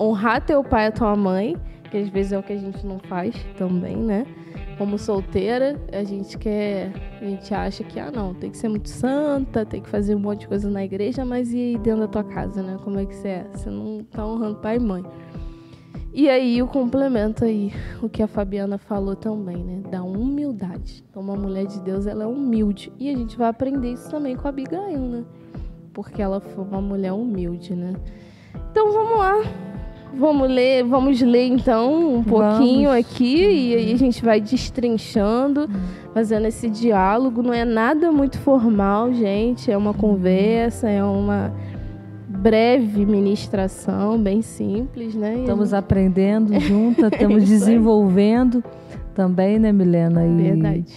Honrar teu pai e a tua mãe, que às vezes é o que a gente não faz também, né? Como solteira, a gente acha que, não, tem que ser muito santa, tem que fazer um monte de coisa na igreja, mas e aí dentro da tua casa, né? Como é que você é? Você não tá honrando pai e mãe. E aí eu complemento aí o que a Fabiana falou também, né? Da humildade. Então uma mulher de Deus, ela é humilde. E a gente vai aprender isso também com a Abigail, né? Porque ela foi uma mulher humilde, né? Então vamos lá. Vamos ler então um pouquinho aqui, e aí a gente vai destrinchando, fazendo esse diálogo. Não é nada muito formal, gente. É uma conversa, é uma breve ministração, bem simples, né? Estamos aprendendo juntas, estamos desenvolvendo também, né, Milena? Verdade.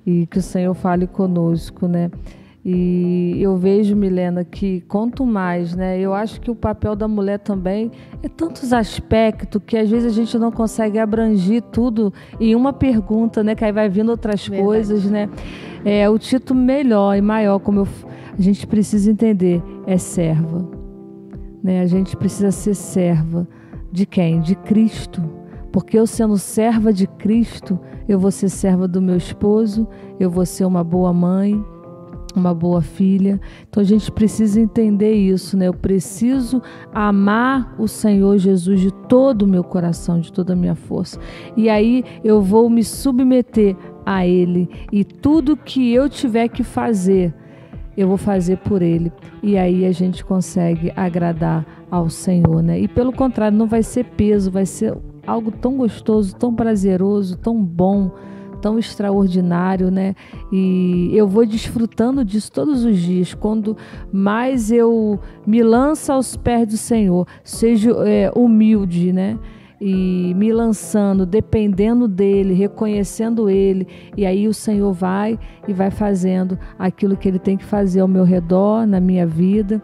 E que o Senhor fale conosco, né? E eu vejo, Milena, que quanto mais, né? Eu acho que o papel da mulher também é tantos aspectos que às vezes a gente não consegue abranger tudo em uma pergunta, né? Que aí vai vindo outras coisas, né? O título melhor e maior, como a gente precisa entender, é serva, né? A gente precisa ser serva de quem? De Cristo. Porque eu sendo serva de Cristo, eu vou ser serva do meu esposo, eu vou ser uma boa mãe, uma boa filha. Então a gente precisa entender isso, né? Eu preciso amar o Senhor Jesus de todo o meu coração, de toda a minha força. E aí eu vou me submeter a Ele. E tudo que eu tiver que fazer, eu vou fazer por Ele. E aí a gente consegue agradar ao Senhor, né? E pelo contrário, não vai ser peso, vai ser algo tão gostoso, tão prazeroso, tão bom, tão extraordinário, né? E eu vou desfrutando disso todos os dias. Quando mais eu me lanço aos pés do Senhor, seja humilde, né? E me lançando, dependendo dele, reconhecendo ele, e aí o Senhor vai e vai fazendo aquilo que ele tem que fazer ao meu redor, na minha vida,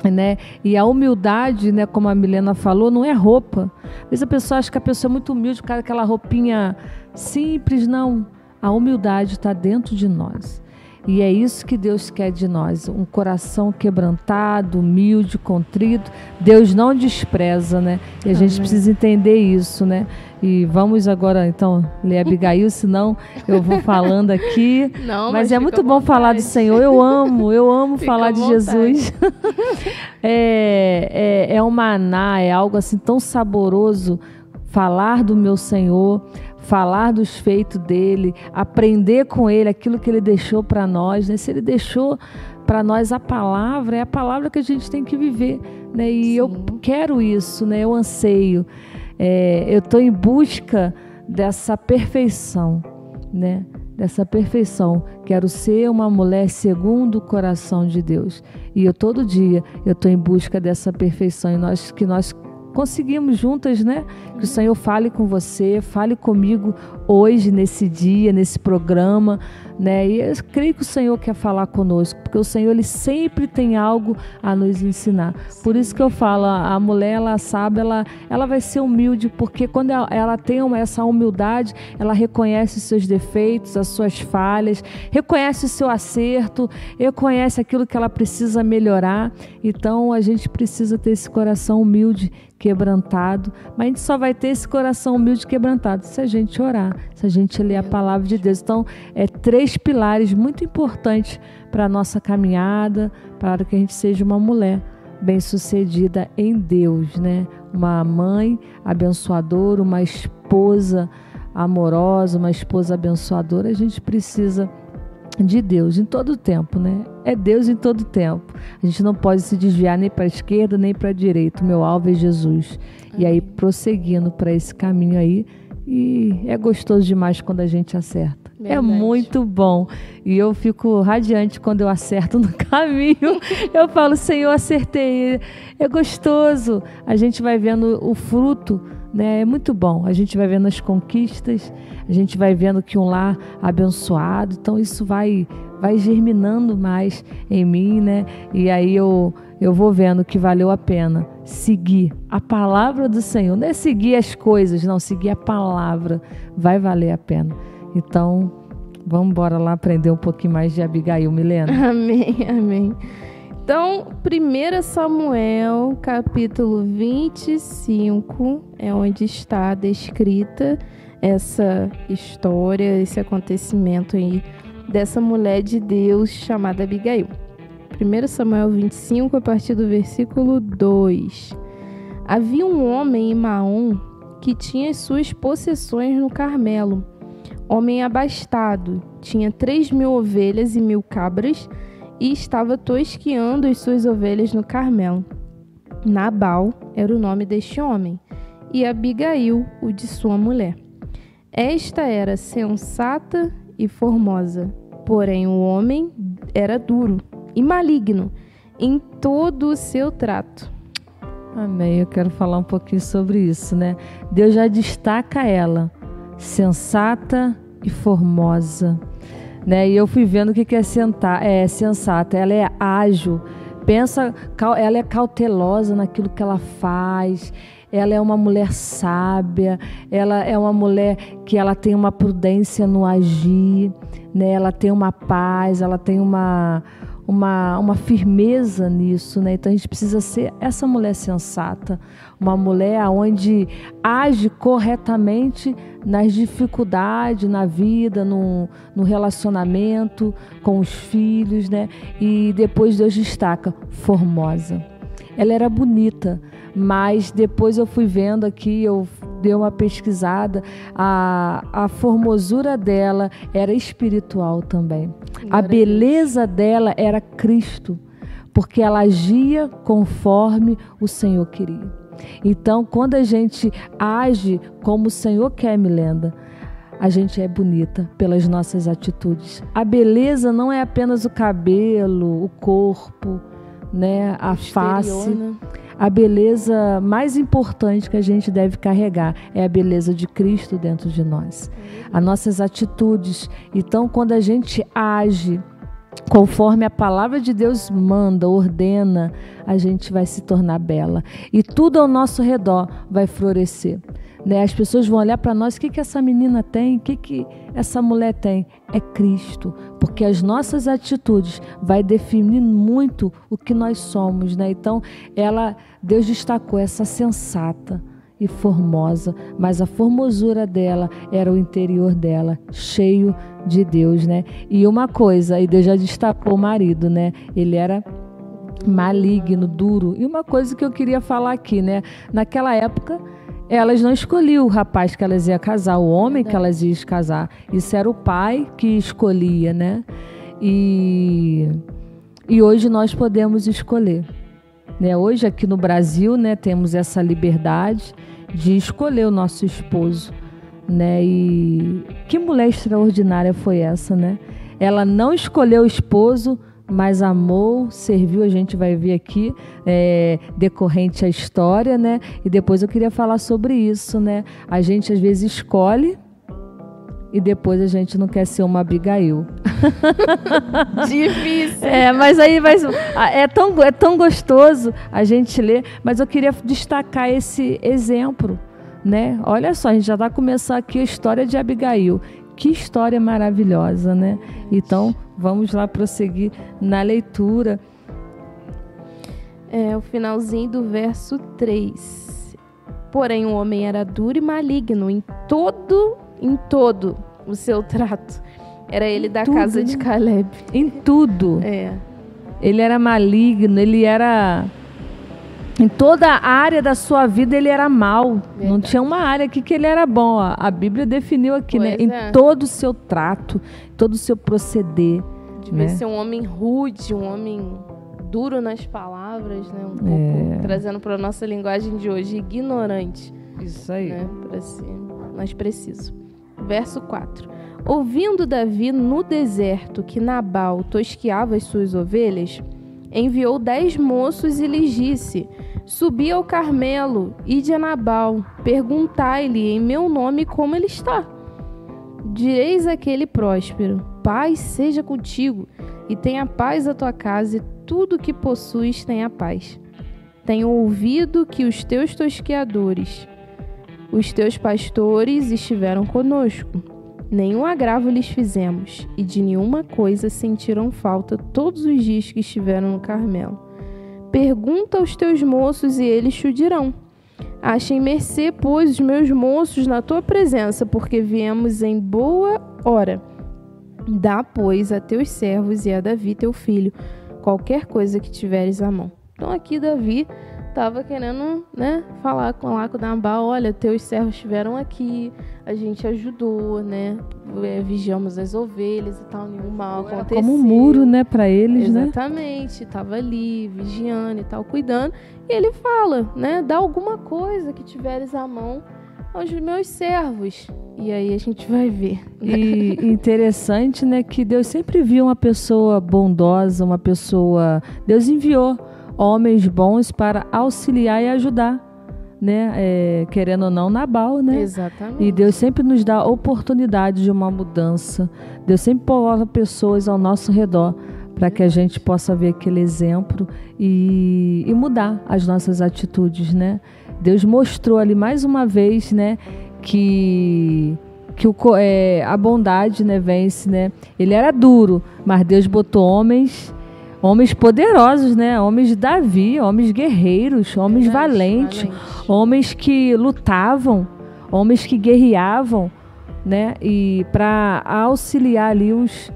né? E a humildade, né, como a Milena falou, não é roupa. Às vezes a pessoa acha que a pessoa é muito humilde por causa daquela roupinha simples. Não, a humildade está dentro de nós. E é isso que Deus quer de nós, um coração quebrantado, humilde, contrito. Deus não despreza, né? E a gente precisa entender isso, né? E vamos agora, então, ler Abigail, senão eu vou falando aqui. Não, mas é muito bom falar do Senhor. Eu amo falar de Jesus. É um maná, é algo assim tão saboroso falar do meu Senhor, falar dos feitos dele, aprender com ele aquilo que ele deixou para nós, né? Se ele deixou para nós a palavra, é a palavra que a gente tem que viver, né? E eu quero isso, né? Eu anseio. Eu estou em busca dessa perfeição, né? Dessa perfeição. Quero ser uma mulher segundo o coração de Deus. E todo dia eu estou em busca dessa perfeição. E que nós conseguimos juntas, né? Que o Senhor fale com você, fale comigo hoje, nesse dia, nesse programa, né? E eu creio que o Senhor quer falar conosco, porque o Senhor, ele sempre tem algo a nos ensinar. Por isso que eu falo, a mulher, ela sabe, ela vai ser humilde, porque quando ela tem essa humildade, ela reconhece os seus defeitos, as suas falhas, reconhece o seu acerto, reconhece aquilo que ela precisa melhorar. Então, a gente precisa ter esse coração humilde, quebrantado, mas a gente só vai ter esse coração humilde quebrantado se a gente orar, se a gente ler a palavra de Deus. Então, 3 pilares muito importantes para a nossa caminhada, para que a gente seja uma mulher bem-sucedida em Deus, né? Uma mãe abençoadora, uma esposa amorosa, uma esposa abençoadora. A gente precisa de Deus em todo o tempo, né? É Deus em todo o tempo. A gente não pode se desviar nem para a esquerda nem para a direita. O meu alvo é Jesus. Amém. E aí, prosseguindo para esse caminho aí, e é gostoso demais quando a gente acerta. Verdade. É muito bom. E eu fico radiante quando eu acerto no caminho. Eu falo, Senhor, acertei. É gostoso. A gente vai vendo o fruto, né? É muito bom. A gente vai vendo as conquistas, a gente vai vendo que um lar abençoado. Então isso vai germinando mais em mim, né? E aí eu vou vendo que valeu a pena seguir a palavra do Senhor. Não é seguir as coisas, não, seguir a palavra. Vai valer a pena. Então, vamos embora lá aprender um pouquinho mais de Abigail, Milena. Amém, amém. Então, 1 Samuel, capítulo 25, é onde está descrita essa história, esse acontecimento aí dessa mulher de Deus chamada Abigail. 1 Samuel 25, a partir do versículo 2. Havia um homem em Maom que tinha as suas possessões no Carmelo. Homem abastado, tinha 3.000 ovelhas e 1.000 cabras e estava tosqueando as suas ovelhas no Carmelo. Nabal era o nome deste homem e Abigail, o de sua mulher. Esta era sensata e formosa, porém o homem era duro e maligno em todo o seu trato. Amém. Eu quero falar um pouquinho sobre isso, né? Deus já destaca ela, sensata e formosa, né? E eu fui vendo o que é sensata. Ela é ágil, ela é cautelosa naquilo que ela faz. Ela é uma mulher sábia, ela é uma mulher que ela tem uma prudência no agir, né? Ela tem uma paz, ela tem uma firmeza nisso, né? Então a gente precisa ser essa mulher sensata, uma mulher onde age corretamente nas dificuldades, na vida, no relacionamento com os filhos, né? E depois Deus destaca, formosa. Ela era bonita, mas depois eu fui vendo aqui, eu dei uma pesquisada, a formosura dela era espiritual também. A beleza dela era Cristo, porque ela agia conforme o Senhor queria. Então, quando a gente age como o Senhor quer, Milena, a gente é bonita pelas nossas atitudes. A beleza não é apenas o cabelo, o corpo, né, a face. Né? A beleza mais importante que a gente deve carregar é a beleza de Cristo dentro de nós. As nossas atitudes. Então, quando a gente age conforme a palavra de Deus manda, ordena, a gente vai se tornar bela. E tudo ao nosso redor vai florescer. Né? As pessoas vão olhar para nós, o que essa menina tem? O que essa mulher tem? É Cristo, porque as nossas atitudes vai definir muito o que nós somos, né? Então, Deus destacou essa sensata e formosa, mas a formosura dela era o interior dela, cheio de Deus, né? E uma coisa, e Deus já destacou o marido, né? Ele era maligno, duro. E uma coisa que eu queria falar aqui, né? Naquela época, elas não escolhiam o rapaz que elas iam casar, o homem que elas iam casar. Isso era o pai que escolhia, né? E hoje nós podemos escolher. Né? Hoje aqui no Brasil, né, temos essa liberdade de escolher o nosso esposo. Né? E que mulher extraordinária foi essa, né? Ela não escolheu o esposo, mas amou, serviu, a gente vai ver aqui, decorrente à história, né? E depois eu queria falar sobre isso, né? A gente às vezes escolhe e depois a gente não quer ser uma Abigail. Difícil. Mas aí é tão gostoso a gente ler, mas eu queria destacar esse exemplo, né? Olha só, a gente já vai começar aqui a história de Abigail. Que história maravilhosa, né? Então, vamos lá prosseguir na leitura. O finalzinho do verso 3. Porém, o homem era duro e maligno em todo o seu trato. Era ele da casa de Caleb. Em tudo. Ele era maligno, ele era... Em toda a área da sua vida ele era mau. Verdade. Não tinha uma área aqui que ele era bom. A Bíblia definiu aqui, né? Em todo o seu trato, todo o seu proceder. Devia ser um homem rude, um homem duro nas palavras, né? Um pouco trazendo para a nossa linguagem de hoje, ignorante. Isso aí. Né? Para ser mais preciso. Verso 4. Ouvindo Davi no deserto que Nabal tosqueava as suas ovelhas, enviou 10 moços e lhes disse: Subi ao Carmelo, ide a Nabal, perguntai-lhe em meu nome como ele está. Direis àquele próspero: paz seja contigo, e tenha paz a tua casa, e tudo que possuis tenha paz. Tenho ouvido que os teus tosqueadores, os teus pastores estiveram conosco. Nenhum agravo lhes fizemos, e de nenhuma coisa sentiram falta todos os dias que estiveram no Carmelo. Pergunta aos teus moços, e eles te o dirão. Achem mercê, pois, os meus moços na tua presença, porque viemos em boa hora. Dá, pois, a teus servos e a Davi, teu filho, qualquer coisa que tiveres à mão. Então aqui Davi estava querendo, né, falar com o Nabal: olha, teus servos estiveram aqui, a gente ajudou, né, vigiamos as ovelhas e tal, nenhum mal aconteceu. Como um muro, né, para eles, Exatamente, estava ali vigiando e tal, cuidando. E ele fala, né, dá alguma coisa que tiveres à mão aos meus servos. E aí a gente vai ver. E interessante, né, que Deus sempre viu uma pessoa bondosa, uma pessoa... Deus enviou homens bons para auxiliar e ajudar, né? Querendo ou não, Nabal, né? Exatamente. E Deus sempre nos dá oportunidade de uma mudança. Deus sempre coloca pessoas ao nosso redor para que a gente possa ver aquele exemplo e mudar as nossas atitudes, né? Deus mostrou ali mais uma vez, né, que a bondade, né, vence, né? Ele era duro, mas Deus botou homens poderosos, né? Homens de Davi, homens guerreiros, homens valentes, homens que lutavam, homens que guerreavam, né? E para auxiliar ali os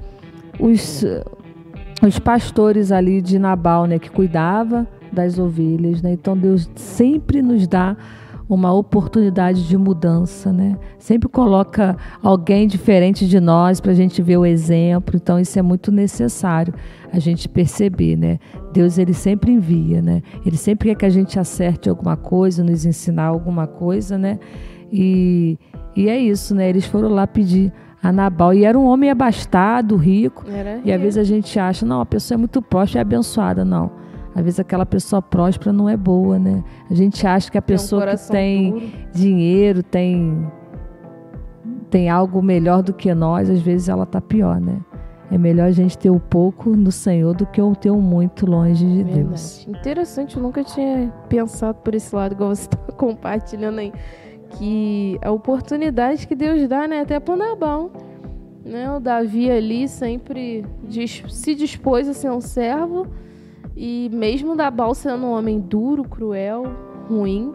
pastores ali de Nabal, né? Que cuidava das ovelhas, né? Então Deus sempre nos dá uma oportunidade de mudança, né? Sempre coloca alguém diferente de nós para a gente ver o exemplo. Então isso é muito necessário a gente perceber, né? Deus, ele sempre envia, né? Ele sempre quer que a gente acerte alguma coisa, nos ensinar alguma coisa, né? E E é isso, né? Eles foram lá pedir a Nabal. E era um homem abastado, rico. E às vezes a gente acha, não, a pessoa é muito próspera e abençoada. Não. Às vezes aquela pessoa próspera não é boa, né? A gente acha que a pessoa que tem dinheiro, tem algo melhor do que nós, às vezes ela está pior, né? É melhor a gente ter o pouco no Senhor do que ter o muito longe de Deus. Interessante, eu nunca tinha pensado por esse lado, igual você está compartilhando aí. Que a oportunidade que Deus dá, né? Até para o Nabal. Né? O Davi ali sempre se dispôs a ser um servo. E mesmo Nabal sendo um homem duro, cruel, ruim.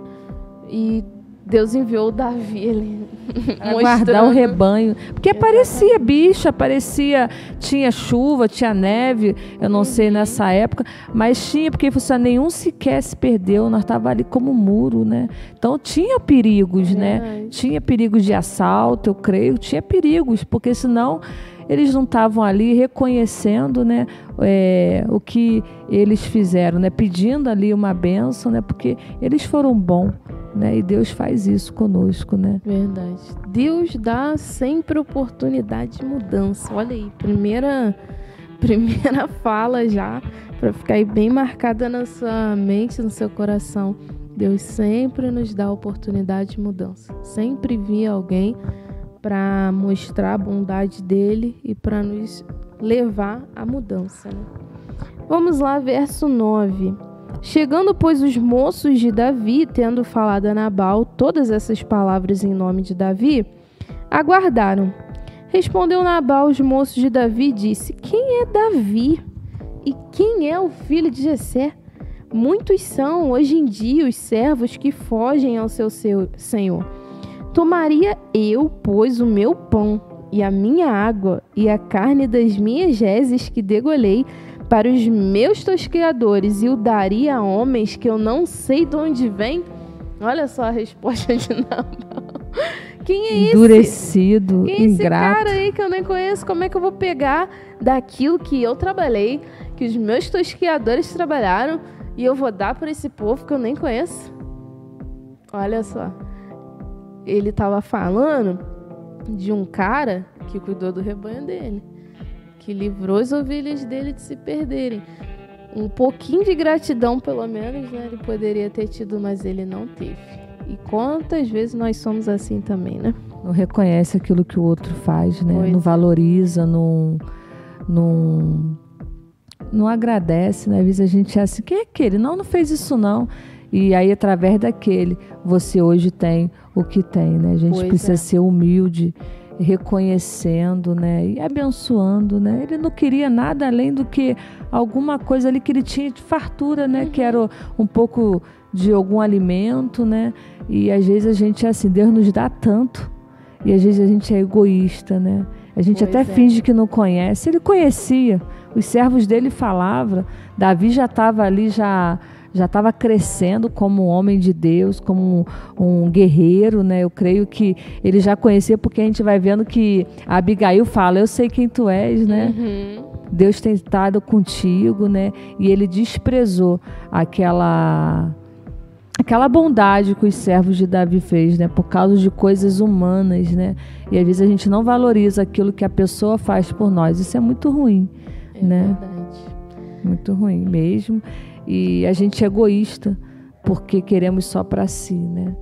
E Deus enviou o Davi ali. Para guardar o rebanho. Porque aparecia bicho, tinha chuva, tinha neve, eu não sei nessa época, mas tinha, porque nenhum sequer se perdeu, nós estávamos ali como muro, né? Então tinha perigos, né? Tinha perigos de assalto, eu creio, tinha perigos, porque senão eles não estavam ali reconhecendo, né, o que eles fizeram, né? Pedindo ali uma bênção, né? Porque eles foram bons. Né? E Deus faz isso conosco, né? Verdade. Deus dá sempre oportunidade de mudança. Olha aí, primeira fala já, para ficar aí bem marcada na sua mente, no seu coração. Deus sempre nos dá oportunidade de mudança. Sempre via alguém para mostrar a bondade dele e para nos levar à mudança. Né? Vamos lá, verso 9. Chegando, pois, os moços de Davi, tendo falado a Nabal todas essas palavras em nome de Davi, aguardaram. Respondeu Nabal aos moços de Davi e disse: quem é Davi? E quem é o filho de Jessé? Muitos são, hoje em dia, os servos que fogem ao seu senhor. Tomaria eu, pois, o meu pão e a minha água e a carne das minhas reses que degolhei para os meus tosqueadores e o daria a homens que eu não sei de onde vem? Olha só a resposta de Nabal. Quem é esse? Endurecido, quem é esse ingrato. Cara aí que eu nem conheço? Como é que eu vou pegar daquilo que eu trabalhei, que os meus tosqueadores trabalharam, e eu vou dar para esse povo que eu nem conheço? Olha só. Ele estava falando de um cara que cuidou do rebanho dele, que livrou as ovelhas dele de se perderem. Um pouquinho de gratidão, pelo menos, né, ele poderia ter tido, mas ele não teve. E quantas vezes nós somos assim também, né? Não reconhece aquilo que o outro faz, né? Pois não valoriza, não agradece, né? Às vezes a gente é assim, quem é aquele? Não fez isso não. E aí, através daquele, você hoje tem o que tem, né? A gente precisa ser humilde, reconhecendo, né, e abençoando, né? Ele não queria nada além do que alguma coisa ali que ele tinha de fartura, né? Que era um pouco de algum alimento, né? E às vezes a gente é assim, Deus nos dá tanto e às vezes a gente é egoísta, né? A gente finge que não conhece. Ele conhecia, os servos dele falavam. Davi já estava ali, já estava crescendo como um homem de Deus, como um guerreiro, né? Eu creio que ele já conhecia, porque a gente vai vendo que a Abigail fala, eu sei quem tu és, né? Deus tem estado contigo, né? E ele desprezou aquela bondade que os servos de Davi fez, né? Por causa de coisas humanas, né? E às vezes a gente não valoriza aquilo que a pessoa faz por nós. Isso é muito ruim, né? Verdade. Muito ruim mesmo. E a gente é egoísta porque queremos só para si, né?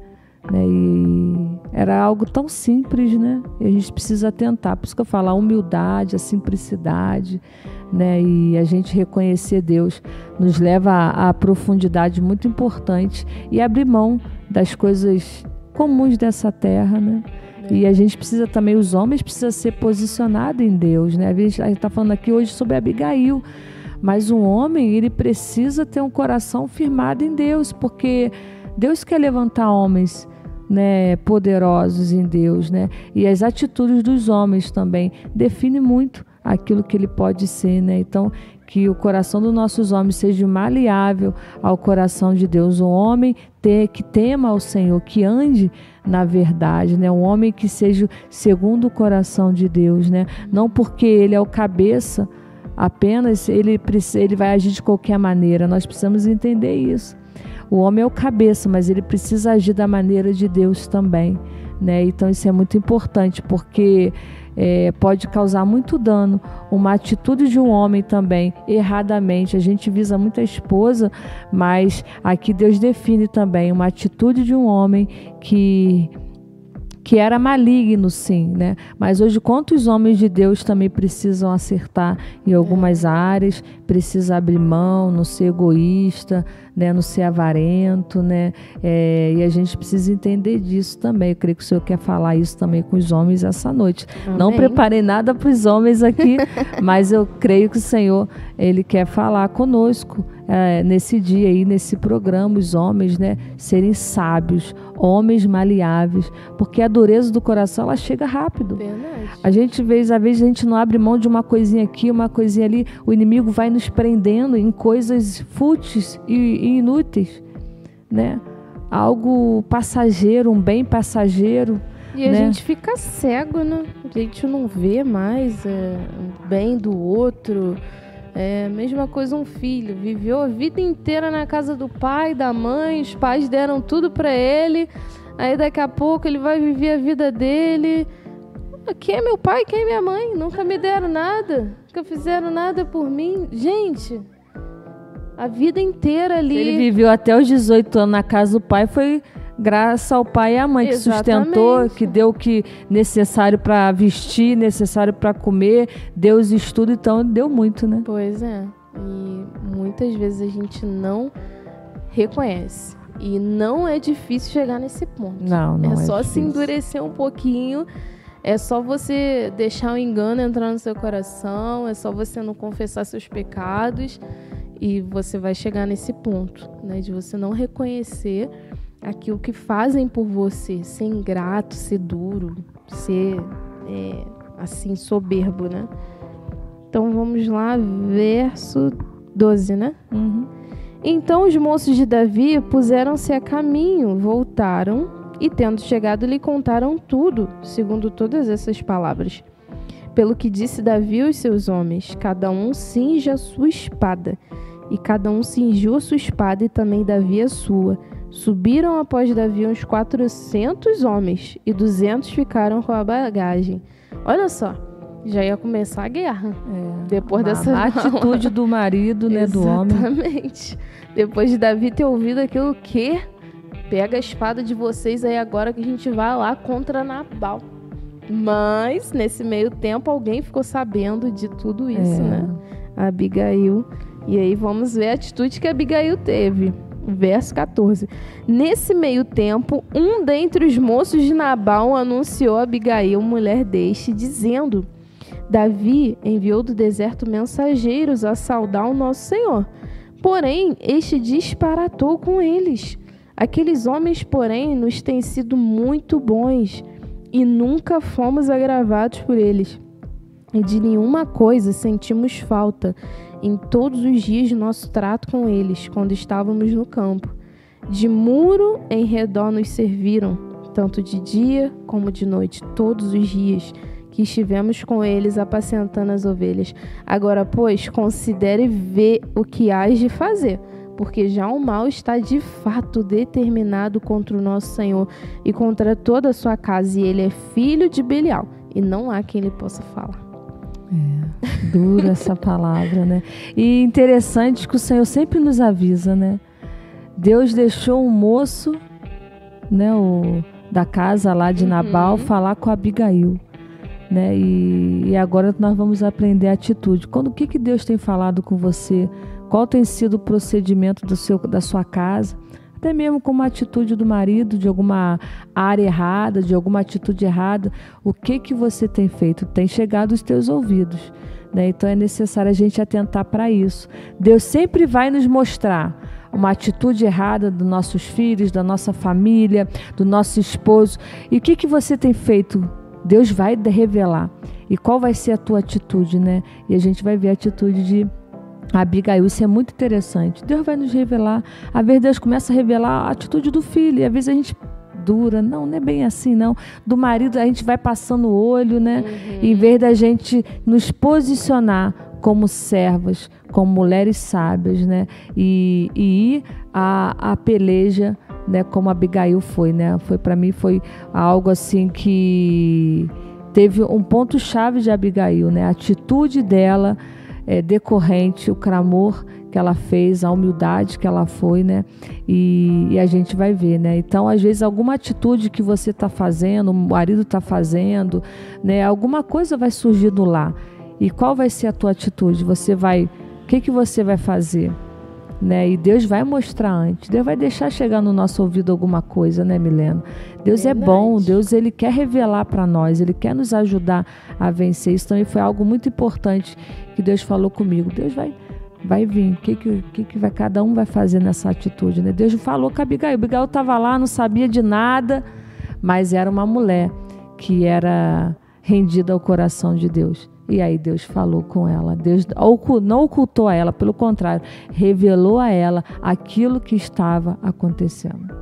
E era algo tão simples, né? E a gente precisa atentar. Por isso que eu falo, a humildade, a simplicidade, né? E a gente reconhecer Deus nos leva a profundidade muito importante e abrir mão das coisas comuns dessa terra, né? E a gente precisa também, os homens precisam ser posicionados em Deus, né? A gente está falando aqui hoje sobre Abigail, mas um homem, ele precisa ter um coração firmado em Deus, porque Deus quer levantar homens, né, poderosos em Deus, né? E as atitudes dos homens também definem muito aquilo que ele pode ser, né? Então, que o coração dos nossos homens seja maleável ao coração de Deus. Um homem que tema ao Senhor, que ande na verdade, né? Um homem que seja segundo o coração de Deus, né? Não porque ele é o cabeça, apenas ele vai agir de qualquer maneira. Nós precisamos entender isso. O homem é o cabeça, mas ele precisa agir da maneira de Deus também, né? Então isso é muito importante, porque pode causar muito dano. Uma atitude de um homem também, erradamente. A gente visa muito a esposa, mas aqui Deus define também uma atitude de um homem que era maligno, sim, né? Mas hoje, quantos homens de Deus também precisam acertar em algumas áreas, precisa abrir mão, não ser egoísta, né? Não ser avarento, né? E a gente precisa entender disso também. Eu creio que o Senhor quer falar isso também com os homens essa noite. Amém. Não preparei nada para os homens aqui, mas eu creio que o Senhor, Ele quer falar conosco nesse dia aí, nesse programa, os homens, né? Serem sábios, homens maleáveis, porque a dureza do coração, ela chega rápido. Verdade. A gente, às vezes, a gente não abre mão de uma coisinha aqui, uma coisinha ali, o inimigo vai nos prendendo em coisas fúteis e inúteis, né? Algo passageiro, um bem passageiro. E a né? gente fica cego, né? A gente não vê mais o bem do outro. Mesma coisa um filho, viveu a vida inteira na casa do pai, da mãe, os pais deram tudo pra ele, aí daqui a pouco ele vai viver a vida dele. Quem é meu pai, quem é minha mãe? Nunca me deram nada, nunca fizeram nada por mim. Gente, a vida inteira ali... Ele viveu até os 18 anos na casa do pai, foi graças ao pai e à mãe. Exatamente. Que sustentou, que deu o que necessário para vestir, necessário para comer, deu os estudos, então deu muito, né? Pois é, e muitas vezes a gente não reconhece. E não é difícil chegar nesse ponto. Não é só difícil. se endurecer um pouquinho, é só você deixar o engano entrar no seu coração, é só você não confessar seus pecados e você vai chegar nesse ponto, né, de você não reconhecer aquilo que fazem por você, ser ingrato, ser duro, ser assim, soberbo, né? Então vamos lá, verso 12, né? Uhum. Então os moços de Davi puseram-se a caminho, voltaram e, tendo chegado, lhe contaram tudo, segundo todas essas palavras. Pelo que disse Davi aos seus homens, cada um cinja a sua espada. E cada um cingiu a sua espada e também Davi a sua. Subiram após Davi uns 400 homens e 200 ficaram com a bagagem. Olha só, já ia começar a guerra. Depois dessa a atitude do marido, né, do homem. Exatamente. Depois de Davi ter ouvido aquilo que... Pega a espada de vocês aí agora que a gente vai lá contra Nabal. Mas, nesse meio tempo, alguém ficou sabendo de tudo isso, né? A Abigail. E aí vamos ver a atitude que a Abigail teve. Verso 14. Nesse meio tempo, um dentre os moços de Nabal anunciou a Abigail, mulher deste, dizendo: Davi enviou do deserto mensageiros a saudar o nosso Senhor. Porém, este disparatou com eles. Aqueles homens, porém, nos têm sido muito bons e nunca fomos agravados por eles. E de nenhuma coisa sentimos falta em todos os dias de nosso trato com eles, quando estávamos no campo. De muro em redor nos serviram, tanto de dia como de noite, todos os dias que estivemos com eles apacentando as ovelhas. Agora, pois, considere e vê o que hás de fazer, porque já o mal está de fato determinado contra o nosso Senhor e contra toda a sua casa, e ele é filho de Belial, e não há quem lhe possa falar. Dura essa palavra, né? E interessante que o Senhor sempre nos avisa, né? Deus deixou um moço, né, da casa lá de Nabal, falar com a Abigail, né? E agora nós vamos aprender a atitude. O que Deus tem falado com você? Qual tem sido o procedimento da sua casa? Até mesmo como a atitude do marido, de alguma área errada, de alguma atitude errada. O que você tem feito? Tem chegado aos teus ouvidos, né? Então é necessário a gente atentar para isso. Deus sempre vai nos mostrar uma atitude errada dos nossos filhos, da nossa família, do nosso esposo. E o que você tem feito? Deus vai revelar. E qual vai ser a tua atitude, né? E a gente vai ver a atitude de Abigail. Isso é muito interessante. Deus vai nos revelar. Às vezes Deus começa a revelar a atitude do filho. E às vezes a gente dura. Não é bem assim, não. Do marido a gente vai passando o olho, né? Em vez da gente nos posicionar como servas, como mulheres sábias, né? E ir à peleja né, como Abigail foi, né? Para mim foi algo assim que teve um ponto chave de Abigail, né? A atitude dela decorrente, o clamor que ela fez, a humildade que ela foi, né? E a gente vai ver, né? Então, às vezes, alguma atitude que você está fazendo, o marido está fazendo, né? Alguma coisa vai surgir do lar. E qual vai ser a tua atitude? O que você vai fazer? Né? E Deus vai mostrar antes. Deus vai deixar chegar no nosso ouvido alguma coisa, né, Milena? Deus é bom. Deus, Ele quer revelar para nós. Ele quer nos ajudar a vencer. Isso também foi algo muito importante que Deus falou comigo. Deus vai vir. O que vai, cada um vai fazer nessa atitude, né? Deus falou com a Abigail. Abigail estava lá, não sabia de nada, mas era uma mulher que era rendida ao coração de Deus. E aí Deus falou com ela. Deus não ocultou a ela, pelo contrário, revelou a ela aquilo que estava acontecendo.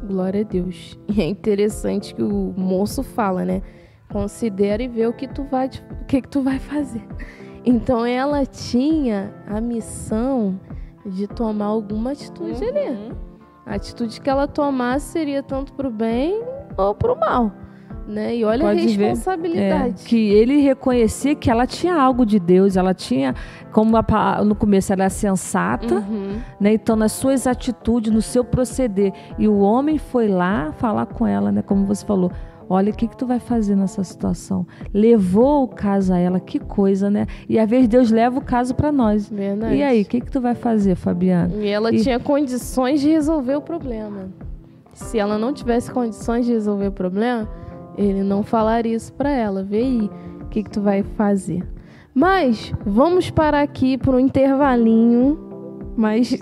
Glória a Deus. E é interessante que o moço fala, né? Considera e vê o que tu vai fazer. Então ela tinha a missão de tomar alguma atitude ali. A atitude que ela tomasse seria tanto para o bem ou para o mal. Né? E olha a responsabilidade. Que ele reconhecia que ela tinha algo de Deus, ela tinha, como no começo ela era sensata, né? Então nas suas atitudes, no seu proceder. E o homem foi lá falar com ela, né? Como você falou, olha, o que tu vai fazer nessa situação? Levou o caso a ela, que coisa, né? E às vezes Deus leva o caso para nós. Verdade. E aí, o que tu vai fazer, Fabiana? E ela tinha condições de resolver o problema. Se ela não tivesse condições de resolver o problema, ele não falaria isso para ela. Vê aí o que tu vai fazer. Mas vamos parar aqui por um intervalinho, mas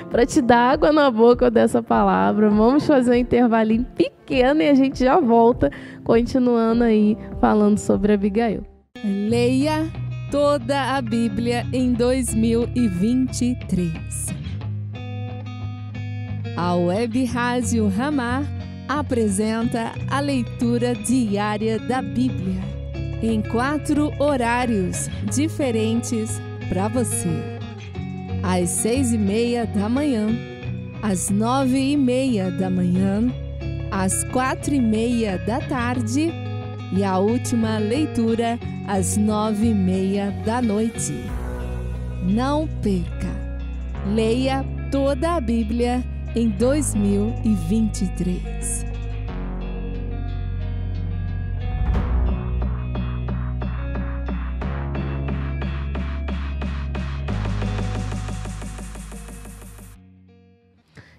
para te dar água na boca dessa palavra. Vamos fazer um intervalinho pequeno e a gente já volta, continuando aí falando sobre Abigail. Leia toda a Bíblia em 2023. A Web Rádio Ramá apresenta a leitura diária da Bíblia em 4 horários diferentes para você. Às 6:30 da manhã, às 9:30 da manhã, às 4:30 da tarde e a última leitura às 9:30 da noite. Não perca! Leia toda a Bíblia em 2023.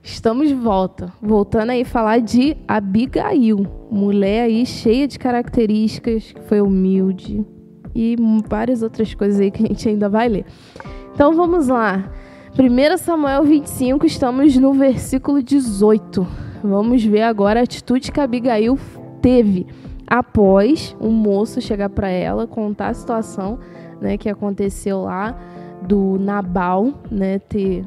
Estamos de volta, voltando aí a falar de Abigail, mulher aí cheia de características, que foi humilde e várias outras coisas aí que a gente ainda vai ler. Então vamos lá. 1 Samuel 25, estamos no versículo 18. Vamos ver agora a atitude que Abigail teve após um moço chegar para ela, contar a situação, né, que aconteceu lá, do Nabal, né, ter,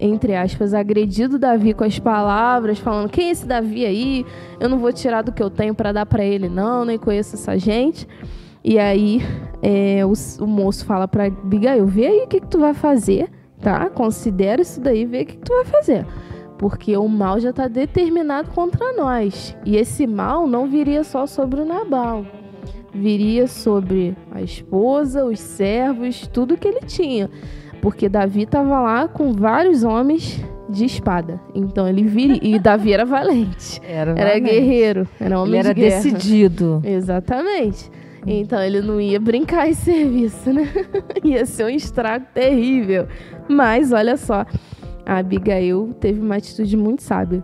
entre aspas, agredido Davi com as palavras, falando: quem é esse Davi aí? Eu não vou tirar do que eu tenho para dar para ele, não, nem conheço essa gente. E aí o moço fala para Abigail: vê aí o que tu vai fazer. Tá? Considera isso daí e vê o que tu vai fazer. Porque o mal já está determinado contra nós. E esse mal não viria só sobre o Nabal. Viria sobre a esposa, os servos, tudo que ele tinha. Porque Davi estava lá com vários homens de espada. Então ele viria. E Davi era valente. Era guerreiro. Era homem de guerra. Ele era decidido. Exatamente. Então ele não ia brincar esse serviço, né? Ia ser um estrago terrível. Mas olha só, a Abigail teve uma atitude muito sábia.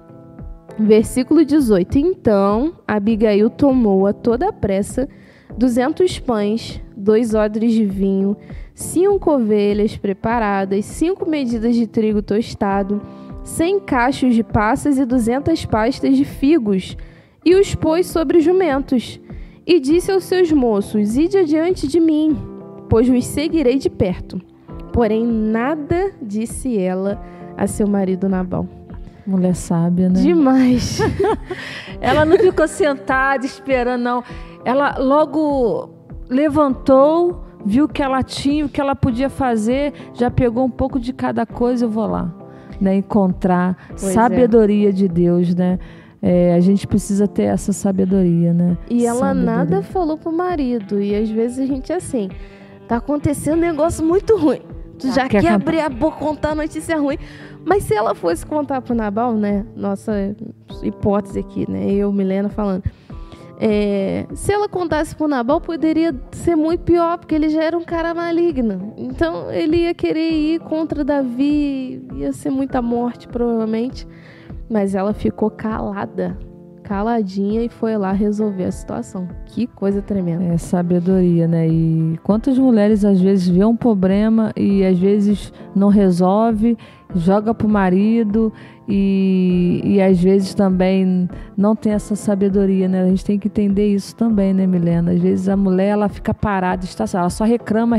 Versículo 18. Então Abigail tomou a toda a pressa 200 pães, 2 odres de vinho, 5 ovelhas preparadas, 5 medidas de trigo tostado, 100 cachos de passas e 200 pastas de figos, e os pôs sobre jumentos. E disse aos seus moços: ide adiante de mim, pois os seguirei de perto. Porém, nada disse ela a seu marido Nabal. Mulher sábia, né? Demais. Ela não ficou sentada esperando, não. Ela logo levantou, viu o que ela tinha, o que ela podia fazer, já pegou um pouco de cada coisa, eu vou lá. né, encontrar Pois sabedoria de Deus, né? A gente precisa ter essa sabedoria, né? E ela Sabedoria. nada falou pro marido. E às vezes a gente é assim, tá acontecendo um negócio muito ruim. Tu já quer abrir a boca, contar a notícia ruim. Mas se ela fosse contar pro Nabal, né? Nossa hipótese aqui, né? Eu, Milena, falando. Se ela contasse pro Nabal, poderia ser muito pior, porque ele já era um cara maligno. Então, ele ia querer ir contra Davi, ia ser muita morte, provavelmente. Mas ela ficou caladinha, e foi lá resolver a situação. Que coisa tremenda. É sabedoria, né? E quantas mulheres às vezes vê um problema e às vezes não resolve, joga pro marido e às vezes também não tem essa sabedoria, né? A gente tem que entender isso também, né, Milena? Às vezes a mulher, ela fica parada, ela só reclama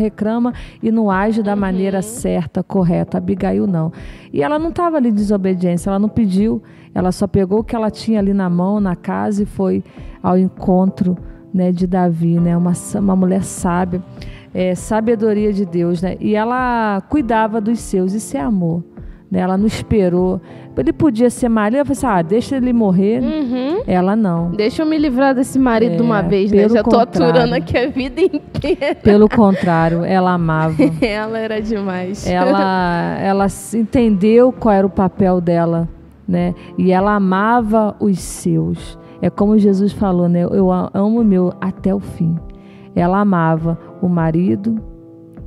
e não age da maneira certa, correta. A Abigail não. E ela não estava ali de desobediência, ela não pediu, ela só pegou o que ela tinha ali na mão, na casa, e foi ao encontro, né, de Davi, né? Uma mulher sábia, sabedoria de Deus, né? E ela cuidava dos seus, isso é amor. Ela não esperou. Ele podia ser marido, ela falou assim, deixa ele morrer. Ela não. Deixa eu me livrar desse marido de uma vez, né? Já tô aturando aqui a vida inteira. Pelo contrário, ela amava. Ela era demais. Ela entendeu qual era o papel dela, né? E ela amava os seus. É como Jesus falou, né? Eu amo o meu até o fim. Ela amava o marido,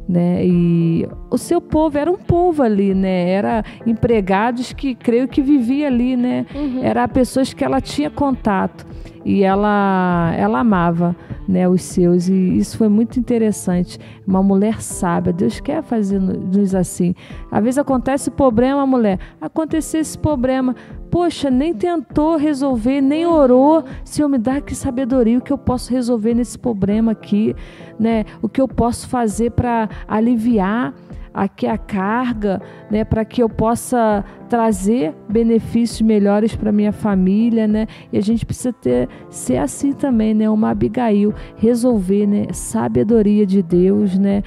né? E o seu povo era um povo ali, né? Era empregados que creio que vivia ali, né? Era pessoas que ela tinha contato e ela amava, né, os seus, e isso foi muito interessante. Uma mulher sábia, Deus quer fazer-nos assim. Às vezes acontece problema, mulher, aconteceu esse problema, poxa, nem tentou resolver, nem orou. Senhor, me dá que sabedoria, o que eu posso resolver nesse problema aqui, né? O que eu posso fazer para aliviar aqui a carga, né? Para que eu possa trazer benefícios melhores para minha família, né? E a gente precisa ser assim também, né? Uma Abigail, resolver, né? Sabedoria de Deus, né?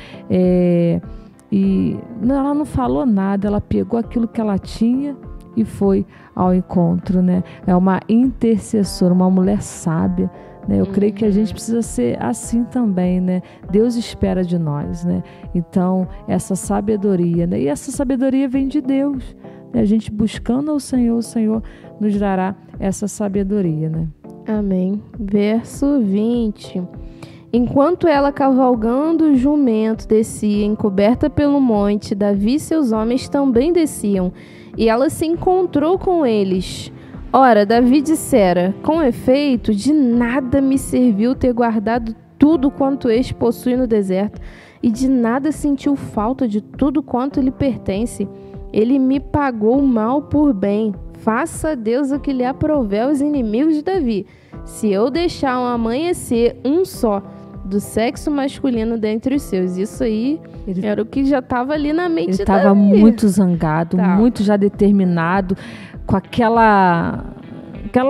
E ela não falou nada, ela pegou aquilo que ela tinha e foi ao encontro, né? É uma intercessora, uma mulher sábia, né? Eu creio que a gente precisa ser assim também, né? Deus espera de nós, né? Então, essa sabedoria, né? E essa sabedoria vem de Deus, né? A gente buscando ao Senhor, o Senhor nos dará essa sabedoria, né? Amém. Verso 20. Enquanto ela cavalgando o jumento descia, encoberta pelo monte, Davi e seus homens também desciam, e ela se encontrou com eles. Ora, Davi dissera, com efeito, de nada me serviu ter guardado tudo quanto este possui no deserto, e de nada sentiu falta de tudo quanto lhe pertence. Ele me pagou mal por bem. Faça Deus o que lhe aprouver aos inimigos de Davi, se eu deixar um amanhecer um só do sexo masculino dentre os seus. Isso aí era o que já estava ali na mente de Davi. Ele estava muito zangado, muito já determinado, com aquela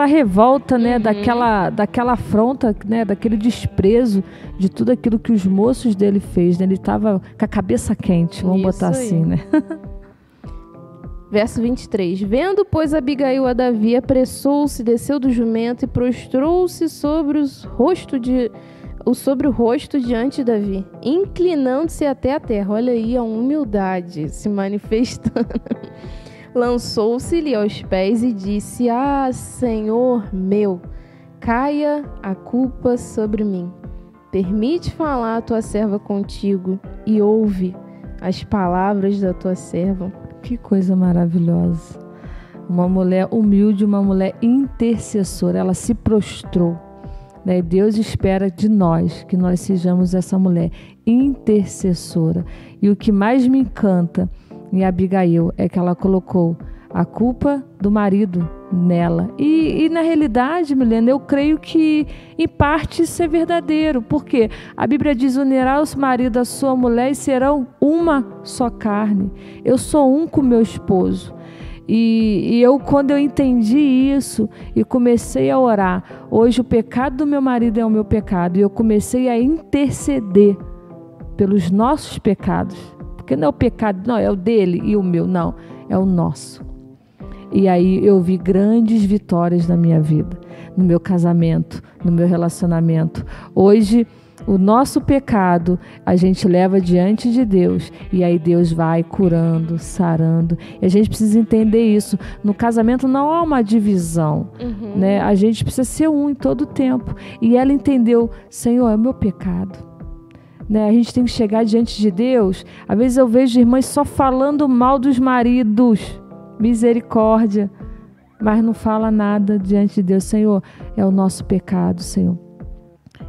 revolta, né, daquela afronta, né, daquele desprezo de tudo aquilo que os moços dele fez, né? Ele estava com a cabeça quente, vamos botar assim, né? Verso 23. Vendo, pois, Abigail a Davi, apressou-se, desceu do jumento e prostrou-se sobre o rosto diante de Davi, inclinando-se até a terra. Olha aí a humildade se manifestando. Lançou-se-lhe aos pés e disse, Senhor meu, caia a culpa sobre mim. Permite falar a tua serva contigo e ouve as palavras da tua serva. Que coisa maravilhosa. Uma mulher humilde, uma mulher intercessora. Ela se prostrou, né? Deus espera de nós que nós sejamos essa mulher intercessora. E o que mais me encanta em Abigail é que ela colocou a culpa do marido nela. E na realidade, Milena, eu creio que em parte isso é verdadeiro, porque a Bíblia diz, unirá o marido à sua mulher e serão uma só carne. Eu sou um com meu esposo. E eu, quando eu entendi isso e comecei a orar, hoje o pecado do meu marido é o meu pecado, e eu comecei a interceder pelos nossos pecados, porque não é o pecado, não, é o dele e o meu, não. é o nosso. E aí eu vi grandes vitórias na minha vida, no meu casamento, no meu relacionamento. Hoje, o nosso pecado a gente leva diante de Deus e aí Deus vai curando, sarando. E a gente precisa entender isso. No casamento não há uma divisão, né? A gente precisa ser um em todo o tempo. E ela entendeu, Senhor, é o meu pecado. Né? A gente tem que chegar diante de Deus. Às vezes eu vejo irmãs só falando mal dos maridos. Misericórdia. Mas não fala nada diante de Deus. Senhor, é o nosso pecado, Senhor.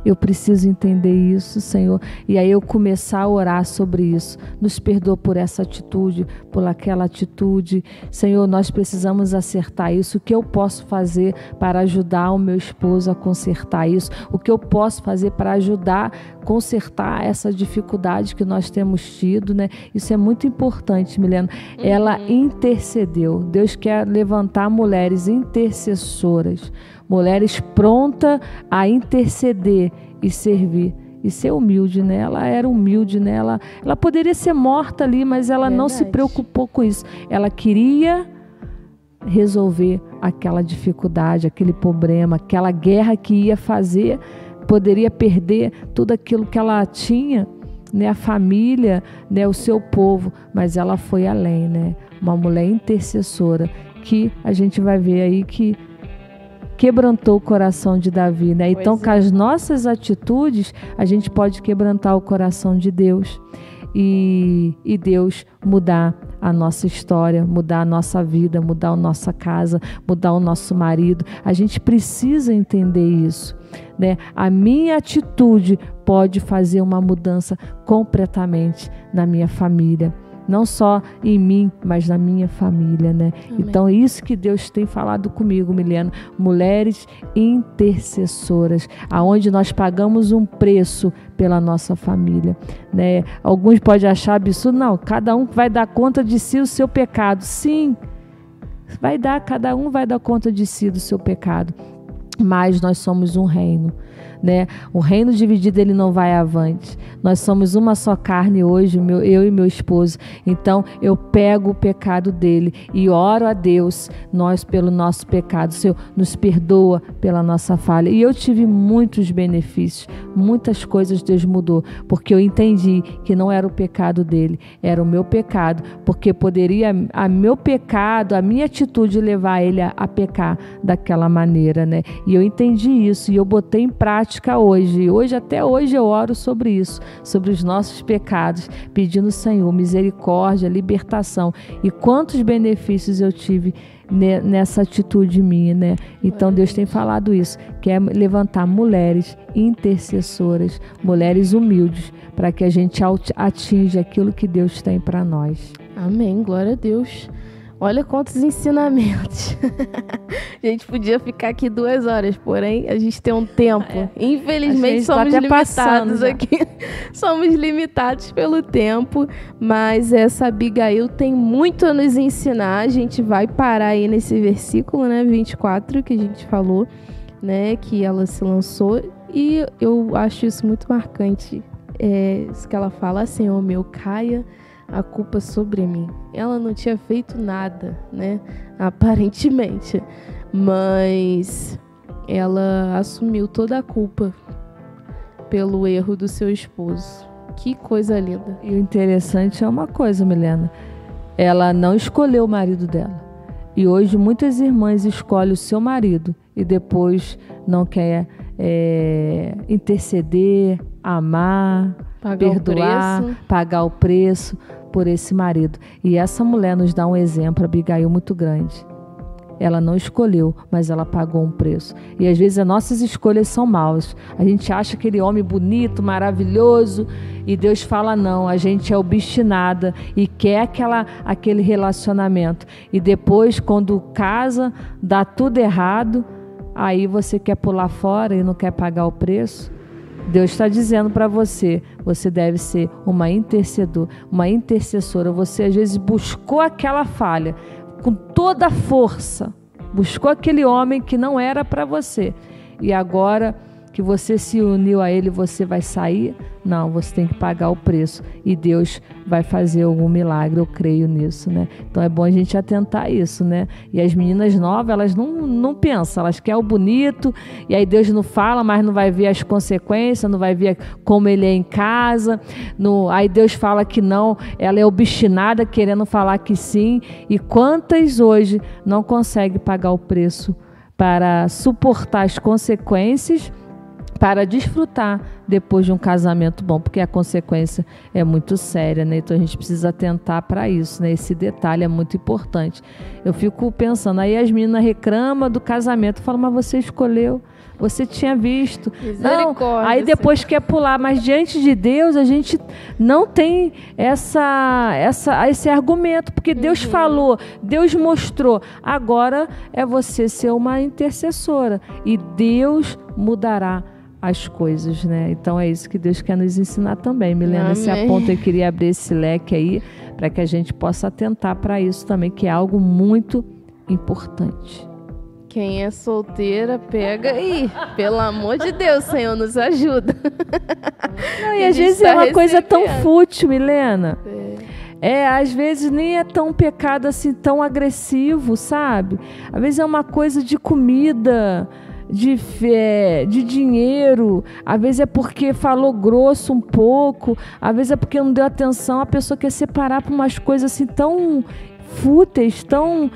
Eu preciso entender isso, Senhor. E aí eu começar a orar sobre isso. Nos perdoa por essa atitude, por aquela atitude. Senhor, nós precisamos acertar isso. O que eu posso fazer para ajudar o meu esposo a consertar isso? O que eu posso fazer para ajudar a consertar essa dificuldade que nós temos tido, né? Isso é muito importante, Milena. Ela intercedeu. Deus quer levantar mulheres intercessoras. Mulheres prontas a interceder e servir. E ser humilde, né? Ela era humilde, né? Ela poderia ser morta ali, mas ela não se preocupou com isso. Ela queria resolver aquela dificuldade, aquele problema, aquela guerra que ia fazer, poderia perder tudo aquilo que ela tinha, né? A família, né? O seu povo, mas ela foi além, né? Uma mulher intercessora que a gente vai ver aí que quebrantou o coração de Davi, né? Então, com as nossas atitudes, a gente pode quebrantar o coração de Deus e Deus mudar a nossa história, mudar a nossa vida, mudar a nossa casa, mudar o nosso marido. A gente precisa entender isso, né? A minha atitude pode fazer uma mudança completamente na minha família. Não só em mim, mas na minha família, né? Amém. Então, isso que Deus tem falado comigo, Milena. Mulheres intercessoras, aonde nós pagamos um preço pela nossa família, né? Alguns podem achar absurdo. Não, cada um vai dar conta de si o seu pecado. Sim, cada um vai dar conta de si do seu pecado. Mas nós somos um reino, né? O reino dividido, ele não vai avante. Nós somos uma só carne hoje, eu e meu esposo. Então eu pego o pecado dele e oro a Deus, nós pelo nosso pecado. Senhor, nos perdoa pela nossa falha. E eu tive muitos benefícios, muitas coisas Deus mudou, porque eu entendi que não era o pecado dele, era o meu pecado, porque poderia a meu pecado, a minha atitude levar ele a pecar daquela maneira, né? E eu entendi isso e eu botei em prática hoje. Até hoje eu oro sobre isso, sobre os nossos pecados, pedindo, Senhor, misericórdia, libertação. E quantos benefícios eu tive nessa atitude minha, né? Então Deus tem falado isso, quer levantar mulheres intercessoras, mulheres humildes, para que a gente atinja aquilo que Deus tem para nós. Amém, glória a Deus. Olha quantos ensinamentos. A gente podia ficar aqui 2 horas, porém a gente tem um tempo. Infelizmente somos limitados aqui. Somos limitados pelo tempo, mas essa Abigail tem muito a nos ensinar. A gente vai parar aí nesse versículo, né, 24, que a gente falou, né, que ela se lançou. E eu acho isso muito marcante. Isso que ela fala, Senhor meu, caia a culpa sobre mim. Ela não tinha feito nada, né? Aparentemente. Mas ela assumiu toda a culpa pelo erro do seu esposo. Que coisa linda. E o interessante é uma coisa, Milena. Ela não escolheu o marido dela. E hoje muitas irmãs escolhem o seu marido e depois não quer interceder, amar, perdoar, pagar o preço por esse marido. E essa mulher nos dá um exemplo, Abigail, muito grande. Ela não escolheu, mas ela pagou um preço. E às vezes as nossas escolhas são maus. A gente acha aquele homem bonito, maravilhoso, e Deus fala não, a gente é obstinada e quer aquele relacionamento. E depois, quando casa, dá tudo errado, aí você quer pular fora e não quer pagar o preço. Deus está dizendo para você, você deve ser uma intercessora. Você às vezes buscou aquela falha com toda a força, buscou aquele homem que não era para você. E agora que você se uniu a ele, você vai sair? Não, você tem que pagar o preço. E Deus vai fazer algum milagre, eu creio nisso, né? Então é bom a gente atentar a isso, né? E as meninas novas, elas não pensam, elas querem o bonito, e aí Deus não fala, mas não vai ver as consequências, não vai ver como ele é em casa. Aí Deus fala que não, ela é obstinada querendo falar que sim. E quantas hoje não conseguem pagar o preço para suportar as consequências, para desfrutar depois de um casamento bom, porque a consequência é muito séria, né? Então a gente precisa atentar para isso, né? Esse detalhe é muito importante. Eu fico pensando, aí as meninas reclamam do casamento, falam, mas você escolheu, você tinha visto. Não, aí depois quer pular, mas diante de Deus a gente não tem esse argumento, porque Deus falou, Deus mostrou. Agora é você ser uma intercessora e Deus mudará as coisas, né? Então é isso que Deus quer nos ensinar também. Milena, esse ponto eu queria abrir esse leque aí para que a gente possa atentar para isso também, que é algo muito importante. Quem é solteira, pega aí. Pelo amor de Deus, Senhor, nos ajuda. Não, e às vezes é uma coisa tão fútil, Milena. Às vezes nem é tão pecado assim, tão agressivo, sabe? Às vezes é uma coisa de comida, de fé, de dinheiro, às vezes é porque falou grosso um pouco, às vezes é porque não deu atenção, a pessoa quer separar por umas coisas assim tão fúteis, tão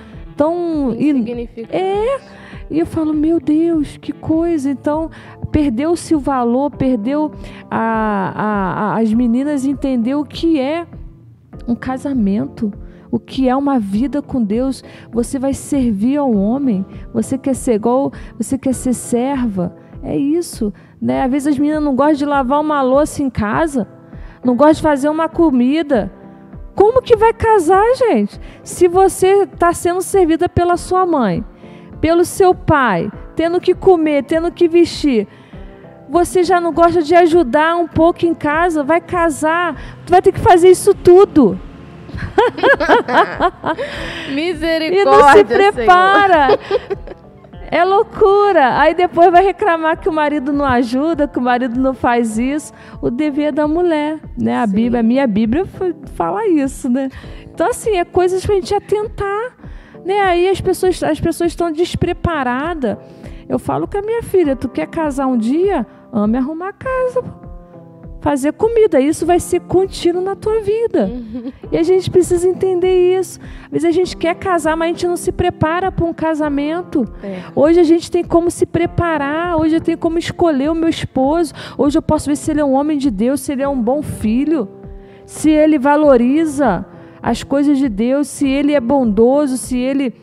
insignificante. E eu falo, meu Deus, que coisa. Então, perdeu-se o valor, perdeu as meninas entender o que é um casamento, o que é uma vida com Deus. Você vai servir ao homem, você quer ser igual, você quer ser serva, é isso, né? Às vezes as meninas não gostam de lavar uma louça em casa, não gostam de fazer uma comida. Como que vai casar, gente? Se você está sendo servida pela sua mãe, pelo seu pai, tendo que comer, tendo que vestir, você já não gosta de ajudar um pouco em casa, vai casar, tu vai ter que fazer isso tudo. Misericórdia, e não se prepara. É loucura. Aí depois vai reclamar que o marido não ajuda, que o marido não faz isso. O dever da mulher, né? A Bíblia, a minha Bíblia fala isso, né? Então assim, é coisas pra gente atentar, né? Aí as pessoas estão despreparadas. Eu falo com a minha filha, tu quer casar um dia? Ame arrumar a casa, fazer comida, isso vai ser contínuo na tua vida. E a gente precisa entender isso. Às vezes a gente quer casar, mas a gente não se prepara para um casamento. Hoje a gente tem como se preparar, hoje eu tenho como escolher o meu esposo, hoje eu posso ver se ele é um homem de Deus, se ele é um bom filho, se ele valoriza as coisas de Deus, se ele é bondoso, se ele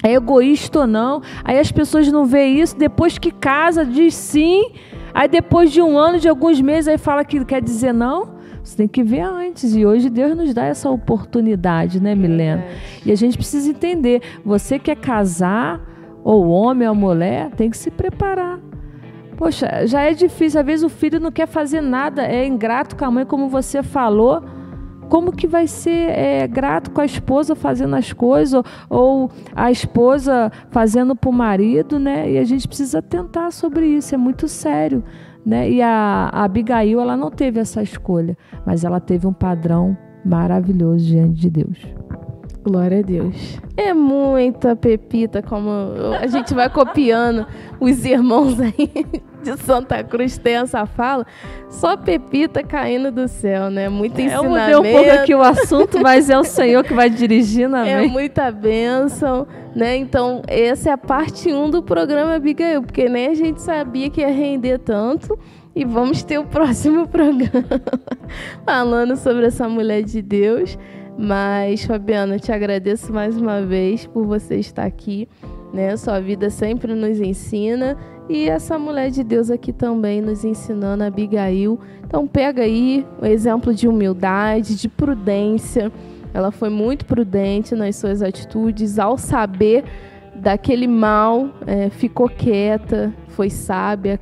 é egoísta ou não. Aí as pessoas não veem isso, depois que casa diz sim, aí depois de um ano, de alguns meses, aí fala que quer dizer não. Você tem que ver antes. E hoje Deus nos dá essa oportunidade, né, Milena? E a gente precisa entender. Você quer casar, ou homem ou mulher, tem que se preparar. Poxa, já é difícil. Às vezes o filho não quer fazer nada, é ingrato com a mãe, como você falou. Como que vai ser grato com a esposa fazendo as coisas, ou a esposa fazendo para o marido, né? E a gente precisa tentar sobre isso, é muito sério, né? E a Abigail, ela não teve essa escolha, mas ela teve um padrão maravilhoso diante de Deus. Glória a Deus. É muita pepita, como a gente vai copiando os irmãos aí de Santa Cruz tem essa fala. Só pepita caindo do céu, né? Muito ensinamento. Eu mudei um pouco aqui o assunto, mas é o Senhor que vai dirigindo, amém? É muita bênção, né? Então, essa é a parte 1 do programa Abigail, porque nem a gente sabia que ia render tanto. E vamos ter o próximo programa falando sobre essa mulher de Deus. Mas, Fabiana, eu te agradeço mais uma vez por você estar aqui, né? Sua vida sempre nos ensina e essa mulher de Deus aqui também nos ensinando, a Abigail. Então pega aí o exemplo de humildade, de prudência. Ela foi muito prudente nas suas atitudes, ao saber daquele mal, ficou quieta, foi sábia,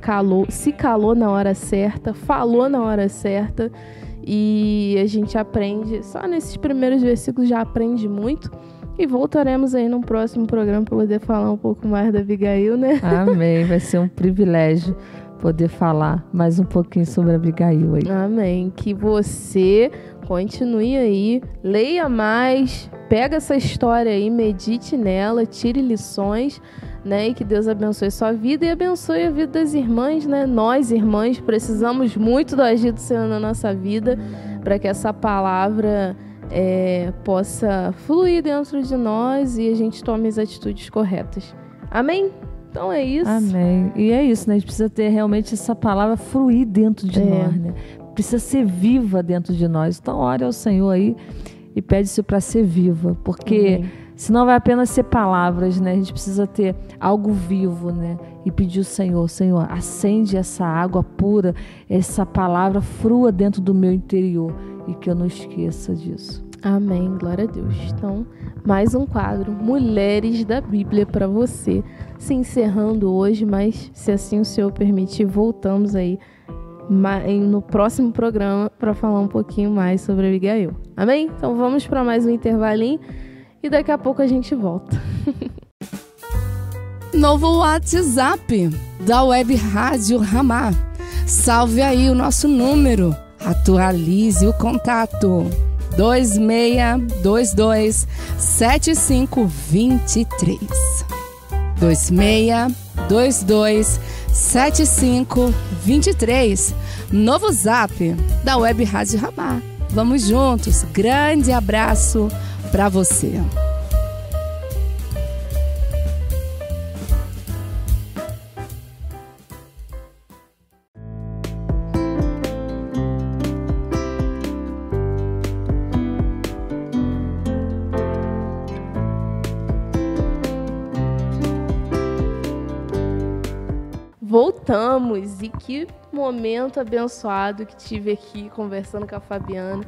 se calou na hora certa, falou na hora certa. E a gente aprende, só nesses primeiros versículos já aprende muito. E voltaremos aí num próximo programa para poder falar um pouco mais da Abigail, né? Amém, vai ser um privilégio poder falar mais um pouquinho sobre Abigail aí. Amém. Que você continue aí, leia mais, pega essa história aí, medite nela, tire lições, né? E que Deus abençoe sua vida e abençoe a vida das irmãs, né? Nós, irmãs, precisamos muito do agir do Senhor na nossa vida para que essa palavra possa fluir dentro de nós e a gente tome as atitudes corretas. Amém? Então é isso. Amém. E é isso, né? A gente precisa ter realmente essa palavra fluir dentro de nós, né? Precisa ser viva dentro de nós. Então ore ao Senhor aí e pede isso para ser viva, porque senão vai apenas ser palavras, né? A gente precisa ter algo vivo, né? E pedir ao Senhor, Senhor, acende essa água pura, essa palavra frua dentro do meu interior e que eu não esqueça disso. Amém, glória a Deus. Então, mais um quadro, Mulheres da Bíblia, para você, se encerrando hoje, mas se assim o Senhor permitir, voltamos aí no próximo programa para falar um pouquinho mais sobre Abigail. Amém? Então vamos para mais um intervalinho e daqui a pouco a gente volta. Novo WhatsApp da Web Rádio Ramá. Salve aí o nosso número, atualize o contato 2622-7523 2622-7523. Novo Zap da Web Rádio Ramá. Vamos juntos. Grande abraço para você. Voltamos, e que momento abençoado que tive aqui conversando com a Fabiana,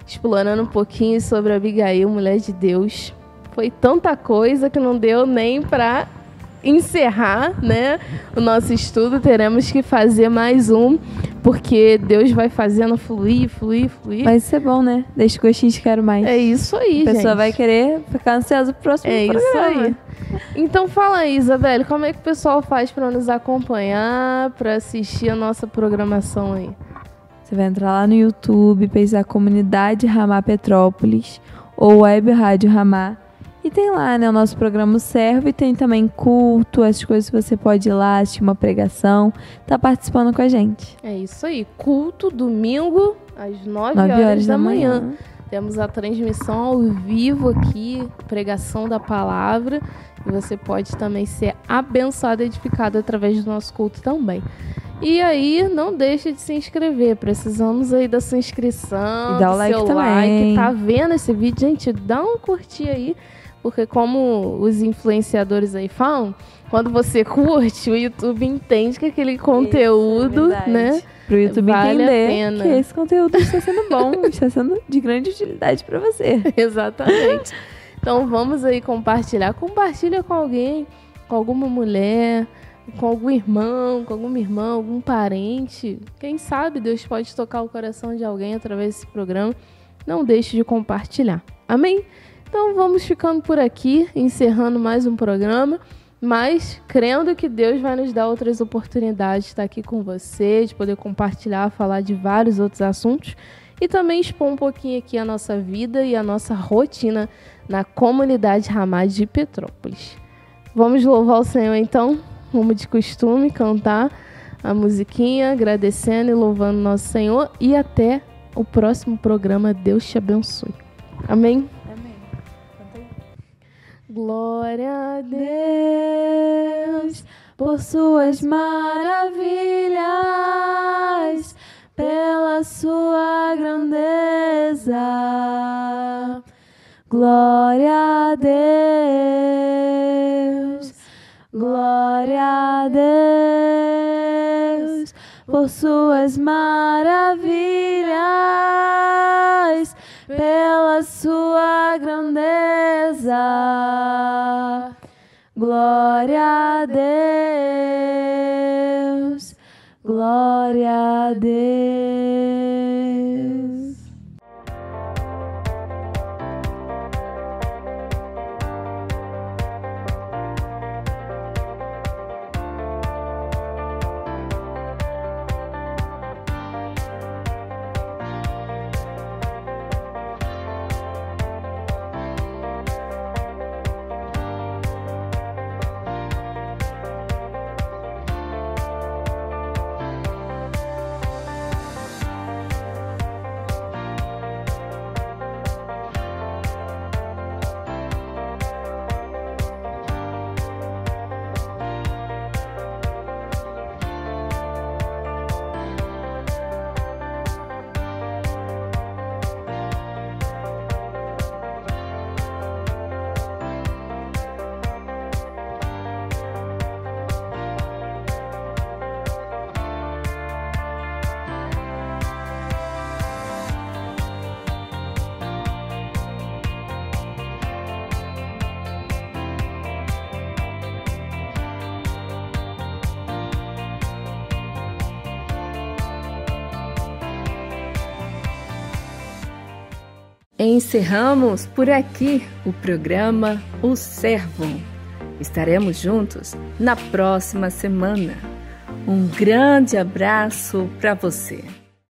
explorando um pouquinho sobre a Abigail, mulher de Deus. Foi tanta coisa que não deu nem para encerrar, né, o nosso estudo. Teremos que fazer mais um, porque Deus vai fazendo fluir. Vai ser bom, né? Deixa o gostinho de quero mais. É isso aí, gente. A pessoa vai querer ficar ansiosa pro próximo programa. Isso aí. Então fala aí, Isabelle, como é que o pessoal faz para nos acompanhar, para assistir a nossa programação aí? Você vai entrar lá no YouTube, pesquisar Comunidade Ramá Petrópolis ou Web Rádio Ramá. E tem lá, né, o nosso programa Servo, e tem também culto, essas coisas que você pode ir lá, assistir uma pregação, tá participando com a gente. É isso aí, culto, domingo, às 9 horas da manhã. Temos a transmissão ao vivo aqui, pregação da palavra, e você pode também ser abençoado e edificado através do nosso culto também. E aí, não deixe de se inscrever, precisamos aí da sua inscrição, e dá o like seu também. like, tá vendo esse vídeo? Gente, dá um curtir aí, porque como os influenciadores aí falam, quando você curte, o YouTube entende que aquele conteúdo, né, pro YouTube vale entender que esse conteúdo está sendo bom, está sendo de grande utilidade para você. Exatamente. Então vamos aí compartilha com alguém, com alguma mulher, com algum irmão, com alguma irmã, algum parente. Quem sabe Deus pode tocar o coração de alguém através desse programa. Não deixe de compartilhar. Amém? Então vamos ficando por aqui, encerrando mais um programa, mas crendo que Deus vai nos dar outras oportunidades de estar aqui com você, de poder compartilhar, falar de vários outros assuntos e também expor um pouquinho aqui a nossa vida e a nossa rotina na comunidade Ramá de Petrópolis. Vamos louvar o Senhor então, como de costume, cantar a musiquinha, agradecendo e louvando nosso Senhor, e até o próximo programa. Deus te abençoe. Amém? Glória a Deus por suas maravilhas, pela sua grandeza. Glória a Deus, glória a Deus por suas maravilhas, pela sua grandeza. Glória a Deus, glória a Deus. Encerramos por aqui o programa O Servo. Estaremos juntos na próxima semana. Um grande abraço para você.